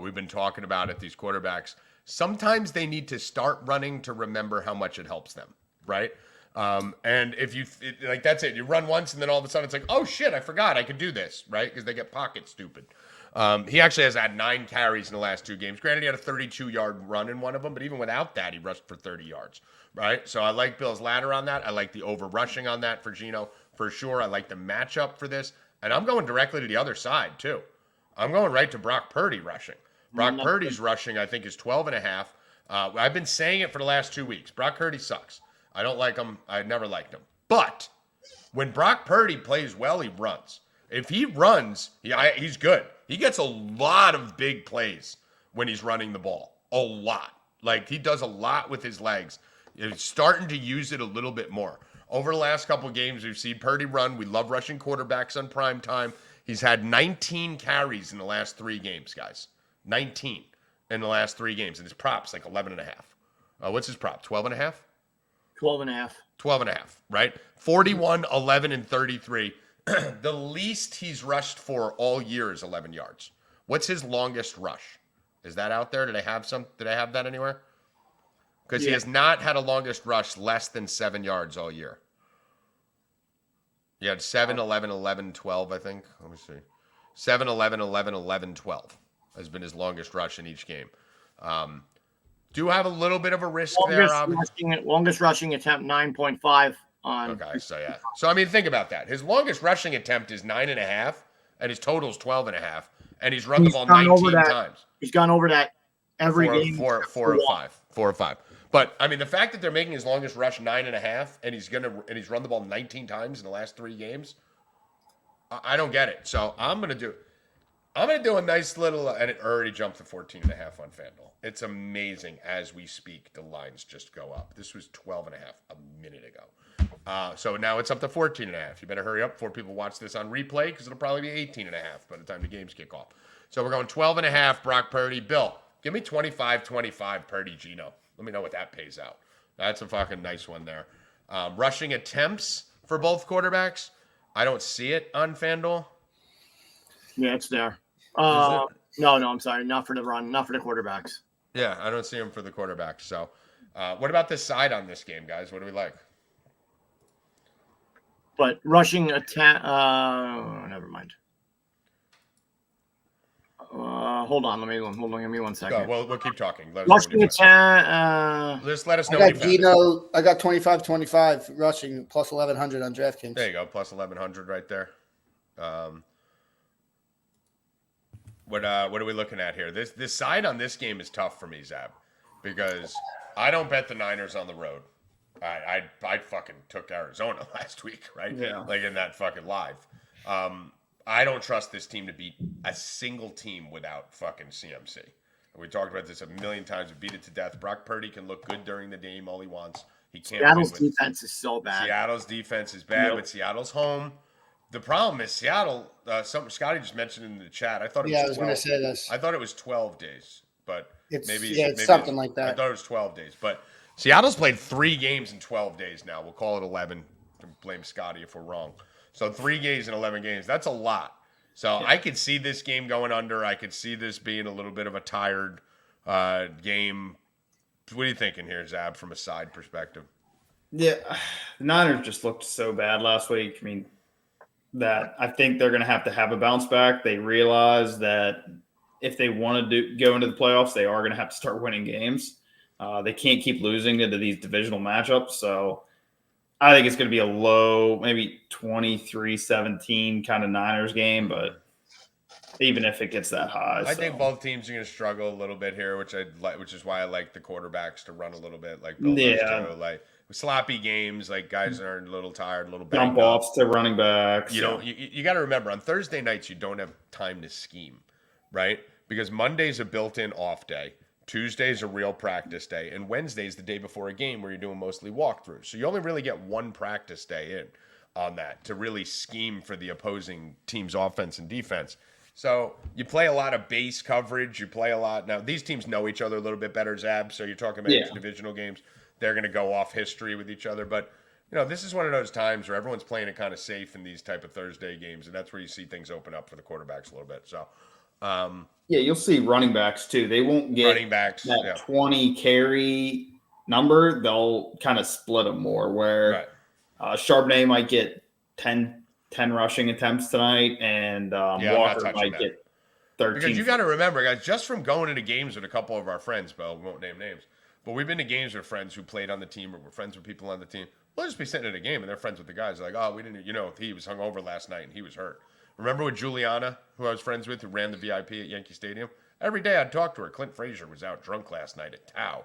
We've been talking about it, these quarterbacks. Sometimes they need to start running to remember how much it helps them, right? And if you like, that's it. You run once, and then all of a sudden it's like, oh shit, I forgot I could do this, right? Because they get pocket stupid. He actually has had 9 carries in the last 2 games. Granted, he had a 32-yard run in one of them, but even without that, he rushed for 30 yards, right? So I like Bill's ladder on that. I like the over rushing on that for Gino for sure. I like the matchup for this, and I'm going directly to the other side too. I'm going right to Brock Purdy rushing. Brock Purdy's rushing, I think, is 12.5. I've been saying it for the last 2 weeks. Brock Purdy sucks. I don't like him. I never liked him. But when Brock Purdy plays well, he runs. If he runs, he's good. He gets a lot of big plays when he's running the ball. A lot. Like, he does a lot with his legs. He's starting to use it a little bit more. Over the last couple of games, we've seen Purdy run. We love rushing quarterbacks on prime time. He's had 19 carries in the last 3 games, guys. 19 in the last 3 games. And his prop's like 11.5. What's his prop? 12.5? 12.5. 12.5, right? 41, 11, and 33. The least he's rushed for all year is 11 yards. What's his longest rush? Is that out there? Did I have that anywhere? Because he has not had a longest rush less than 7 yards all year. He had 7, 11, 11, 12, I think. Let me see. 7, 11, 11, 11, 12 has been his longest rush in each game. Do have a little bit of a risk there. Longest rushing attempt, 9.5 on. Okay, so yeah. So, I mean, think about that. His longest rushing attempt is 9.5, and his total is 12.5, and he's run the ball 19 times. He's gone over that every game. 4 or 5. But, I mean, the fact that they're making his longest rush 9.5, and he's run the ball 19 times in the last 3 games, I don't get it. So, I'm going to do a nice little, and it already jumped to 14.5 on FanDuel. It's amazing as we speak. The lines just go up. This was 12.5 a minute ago. So now it's up to 14.5. You better hurry up before people watch this on replay because it'll probably be 18.5 by the time the games kick off. So we're going 12.5 Brock Purdy. Bill, give me 25-25 Purdy Gino. Let me know what that pays out. That's a fucking nice one there. Rushing attempts for both quarterbacks. I don't see it on FanDuel. Yeah, it's there. No, I'm sorry. Not for the run. Not for the quarterbacks. Yeah, I don't see him for the quarterbacks. So what about this side on this game, guys? What do we like? But rushing attack. Never mind. Hold on. Give me 1 second. Go, we'll keep talking. Rushing attack. Just let us know. I got 25-25 rushing plus 1100 on DraftKings. There you go, plus 1100 right there. What are we looking at here? This side on this game is tough for me, Zab, because I don't bet the Niners on the road. I fucking took Arizona last week, right? Yeah. Like in that fucking live. I don't trust this team to beat a single team without fucking CMC. And we talked about this a million times. We beat it to death. Brock Purdy can look good during the game all he wants. He can't. Seattle's defense is so bad. Seattle's defense is bad, but Seattle's home. The problem is Seattle. Something Scotty just mentioned in the chat. I thought it was 12. I was going to say this. I thought it was 12 days, but it's maybe something like that. I thought it was 12 days, but Seattle's played 3 games in 12 days now. We'll call it 11. Blame Scotty if we're wrong. So 3 games in 11 games. That's a lot. So I could see this game going under. I could see this being a little bit of a tired game. What are you thinking here, Zab, from a side perspective? Yeah, the Niners just looked so bad last week. I mean, that I think they're going to have a bounce back. They realize that if they want to go into the playoffs, they are going to have to start winning games. They can't keep losing into these divisional matchups. So I think it's going to be a low, maybe 23-17 kind of Niners game. But even if it gets that high, I think both teams are going to struggle a little bit here, which is why I like the quarterbacks to run a little bit, like Bill does too. Like sloppy games, like guys are a little tired, a little Jump banged up. offs to running backs. You don't. You got to remember on Thursday nights you don't have time to scheme, right? Because Monday's a built-in off day, Tuesday's a real practice day, and Wednesday's the day before a game where you're doing mostly walkthroughs. So you only really get one practice day in on that to really scheme for the opposing team's offense and defense. So you play a lot of base coverage. You play a lot. Now, these teams know each other a little bit better, Zab. So you're talking about divisional games. They're going to go off history with each other. But, this is one of those times where everyone's playing it kind of safe in these type of Thursday games. And that's where you see things open up for the quarterbacks a little bit. So, you'll see running backs too. They won't get running backs, that 20 carry number. They'll kind of split them more where Charbonnet might get 10 rushing attempts tonight, and Walker might get 13. Because you got to remember, guys, just from going into games with a couple of our friends, Bill, we won't name names, but we've been to games with friends who played on the team or were friends with people on the team. We'll just be sitting at a game, and they're friends with the guys. Like, oh, we didn't, he was hungover last night, and he was hurt. Remember with Juliana, who I was friends with, who ran the VIP at Yankee Stadium? Every day I'd talk to her. Clint Frazier was out drunk last night at Tau.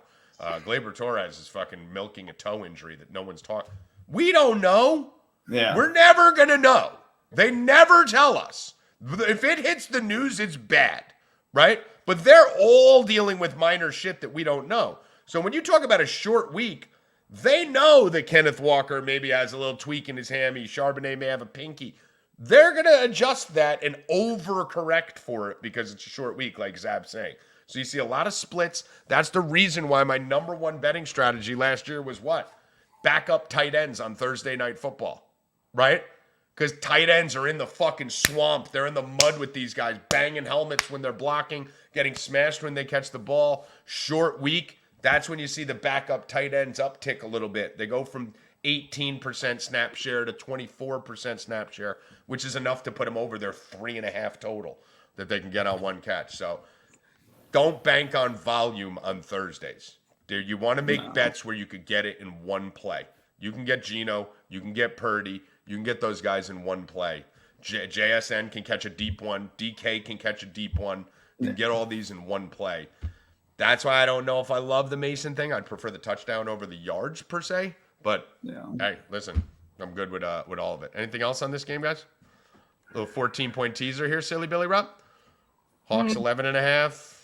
Gleyber Torres is fucking milking a toe injury that no one's talking. We don't know. Yeah. We're never going to know. They never tell us. If it hits the news, it's bad, right? But they're all dealing with minor shit that we don't know. So when you talk about a short week, they know that Kenneth Walker maybe has a little tweak in his hammy. Charbonnet may have a pinky. They're going to adjust that and overcorrect for it because it's a short week, like Zab's saying. So you see a lot of splits. That's the reason why my number one betting strategy last year was what? Backup tight ends on Thursday Night Football, right? Because tight ends are in the fucking swamp. They're in the mud with these guys, banging helmets when they're blocking, getting smashed when they catch the ball. Short week, that's when you see the backup tight ends uptick a little bit. They go from 18% snap share to 24% snap share, which is enough to put them over their 3.5 total that they can get on one catch. So don't bank on volume on Thursdays. You want to make bets where you could get it in one play. You can get Geno, you can get Purdy, you can get those guys in one play. JSN can catch a deep one. DK can catch a deep one. You can get all these in one play. That's why I don't know if I love the Mason thing. I'd prefer the touchdown over the yards per se. But, hey, listen, I'm good with all of it. Anything else on this game, guys? A little 14-point teaser here, silly Billy Rupp. Hawks 11.5.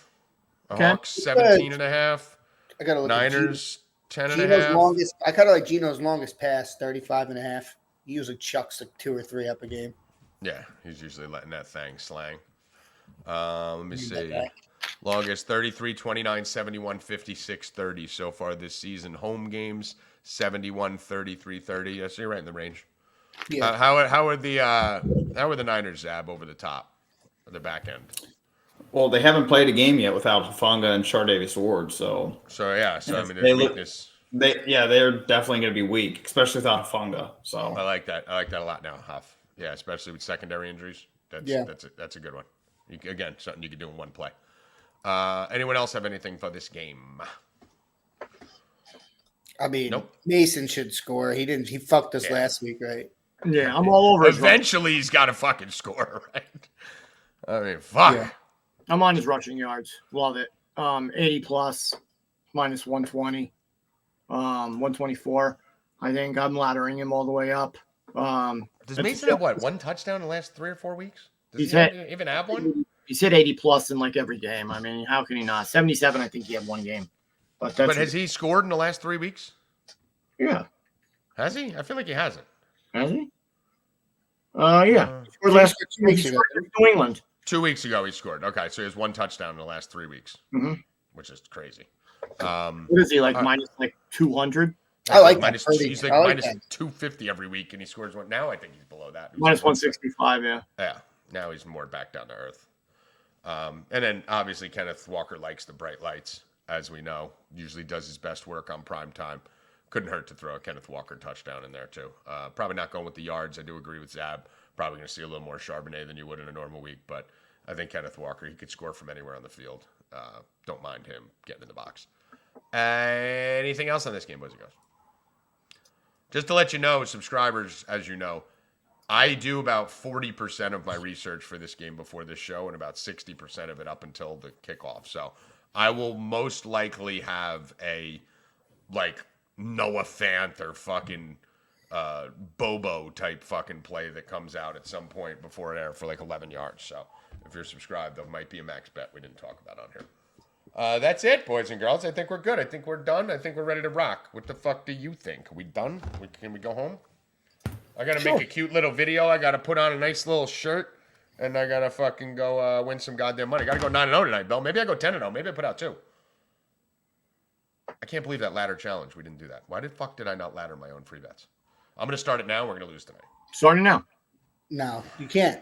Hawks 17.5. I gotta look Niners at 10.5. I kind of like Geno's longest pass, 35.5. He usually chucks like 2 or 3 up a game. Yeah, he's usually letting that thing slang. Let me see. Longest 33, 29, 71, 56, 30 so far this season. Home games 71, 33, 30. Yeah, so you're right in the range. Yeah. How are the Niners, Zab, over the top, or the back end? Well, they haven't played a game yet without Hufanga and Chardavius Ward, so I mean, there's weakness. They're definitely going to be weak, especially without Hufanga. So I like that. I like that a lot now, Huff. Yeah, especially with secondary injuries. That's a good one. Again, something you can do in one play. Anyone else have anything for this game? I mean, nope. Mason should score. He didn't. He fucked us last week, right? Yeah, I'm all over. Eventually, he's got to fucking score, right? I mean, fuck. Yeah. I'm on his rushing yards. Love it. 80 plus, minus 120, 124. I think I'm laddering him all the way up. Does Mason have what? One touchdown in the last 3 or 4 weeks? Does he even have one? He's hit 80 plus in like every game. I mean, how can he not? 77, I think he had one game. But has he scored in the last 3 weeks? Yeah. Has he? I feel like he hasn't. Has he? Yeah. He scored last 2 weeks ago. New England. 2 weeks ago he scored. Okay, so he has one touchdown in the last 3 weeks, which is crazy. What is he, like minus like 200? I like minus, that. he's like minus 250 every week, and he scores one. Now I think he's below that. Minus 165, yeah. Yeah, now he's more back down to earth. And then obviously Kenneth Walker likes the bright lights, as we know. Usually does his best work on prime time. Couldn't hurt to throw a Kenneth Walker touchdown in there too. Probably not going with the yards. I do agree with Zab. Probably going to see a little more Charbonnet than you would in a normal week, but I think Kenneth Walker, he could score from anywhere on the field. Don't mind him getting in the box. Anything else on this game, boys and girls? Just to let you know, subscribers, as you know, I do about 40% of my research for this game before this show and about 60% of it up until the kickoff. So I will most likely have a Noah Fant or fucking Bobo type fucking play that comes out at some point before air for like 11 yards. So if you're subscribed, there might be a max bet we didn't talk about on here. That's it, boys and girls. I think we're good. I think we're done. I think we're ready to rock. What the fuck do you think? Are we done? Can we go home? I got to make a cute little video. I got to put on a nice little shirt. And I got to fucking go win some goddamn money. Got to go 9-0 tonight, Bill. Maybe I go 10-0. Maybe I put out 2. I can't believe that ladder challenge. We didn't do that. Why the fuck did I not ladder my own free bets? I'm going to start it now. We're going to lose tonight. Starting now. No, you can't.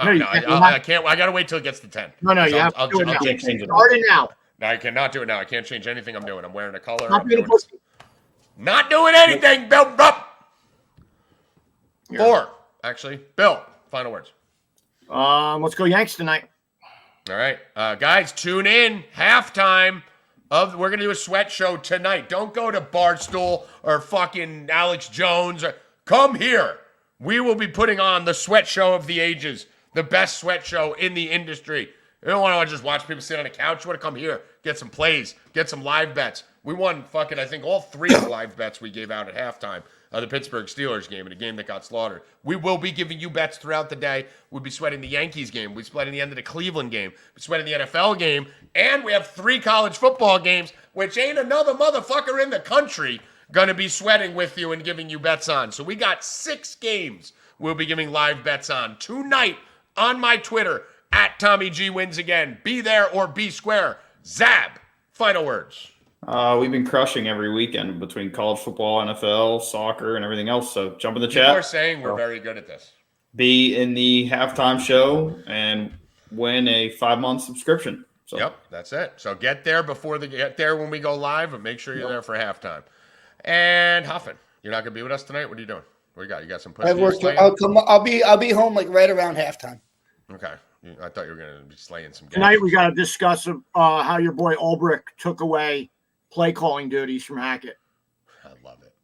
No, you I can't. I got to wait till it gets to 10. No, you have to do it now. Start it now. No, I cannot do it now. I can't change anything I'm doing. I'm wearing a color. Not doing anything, Bill. Rupp. 4, actually. Bill, final words. Let's go Yanks tonight. All right. Guys, tune in. Halftime. We're going to do a sweat show tonight. Don't go to Barstool or fucking Alex Jones. Come here. We will be putting on the sweat show of the ages, the best sweat show in the industry. You don't want to just watch people sit on a couch. You want to come here, get some plays, get some live bets. We won fucking, I think, all 3 of the live bets we gave out at halftime of the Pittsburgh Steelers game, in a game that got slaughtered. We will be giving you bets throughout the day. We'll be sweating the Yankees game. We'll be sweating the end of the Cleveland game. We'll be sweating the NFL game. And we have 3 college football games, which ain't another motherfucker in the country going to be sweating with you and giving you bets on. So we got 6 games we'll be giving live bets on tonight on my Twitter, at Tommy G Wins Again. Be there or be square. Zab, final words. We've been crushing every weekend between college football, NFL, soccer, and everything else. So jump in the chat. People are saying we're very good at this. Be in the halftime show and win a 5-month subscription. So. Yep, that's it. So get there when we go live, but make sure you're there for halftime. And Hoffman, you're not gonna be with us tonight. What are you doing? What do you got? You got some pussy? I'll be home like right around halftime. Okay. I thought you were gonna be slaying some games. Tonight we got to discuss how your boy Ulbrich took away play calling duties from Hackett. I love it.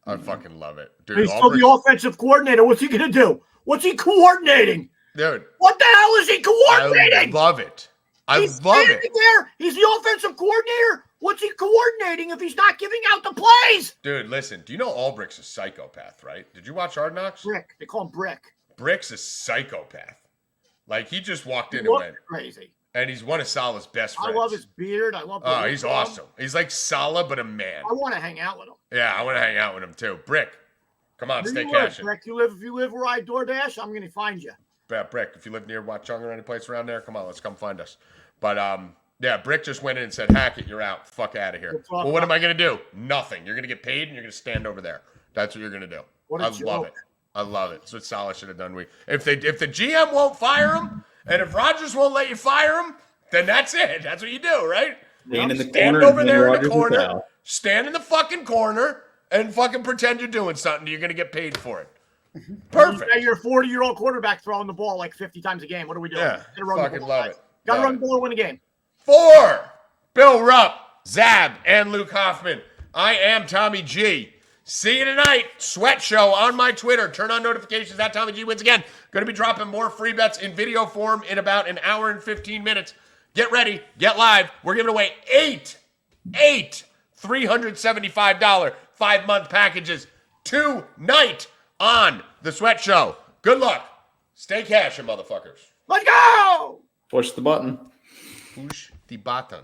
I fucking love it. Dude, He's still the offensive coordinator. What's he going to do? What's he coordinating? Dude. What the hell is he coordinating? I love it. He's love it. There. He's the offensive coordinator. What's he coordinating if he's not giving out the plays? Dude, listen. Do you know Ulbrich's a psychopath, right? Did you watch Hard Knocks? Brick. They call him Brick. Brick's a psychopath. Like, he just walked in and went crazy. And he's one of Salah's best friends. I love his beard. I love. Oh, he's awesome. He's like Salah, but a man. I want to hang out with him. Yeah, I want to hang out with him too. Brick, come on, stay cashing. Brick, if you live where I DoorDash, I'm going to find you. Yeah, Brick, if you live near Watchung or any place around there, come on, let's come find us. But yeah, Brick just went in and said, "Hackett, you're out. Fuck out of here." Well, what am I going to do? Nothing. You're going to get paid and you're going to stand over there. That's what you're going to do. I love it. I love it. That's what Salah should have done. If the GM won't fire him, and if Rodgers won't let you fire him, then that's it. That's what you do, right? Stand over there in the corner. Stand in the fucking corner and fucking pretend you're doing something. You're going to get paid for it. Perfect. You're a 40-year-old quarterback throwing the ball like 50 times a game. What are we doing? Yeah, fucking love it. Got to run the ball to win a game. 4, Bill Rupp, Zab, and Luke Hoffman. I am Tommy G. See you tonight. Sweat show on my Twitter. Turn on notifications. At Tommy G Wins Again. Going to be dropping more free bets in video form in about an hour and 15 minutes. Get ready. Get live. We're giving away 8 $375 5-month packages tonight on the Sweat Show. Good luck. Stay cashin', motherfuckers. Let's go. Push the button. Push the button.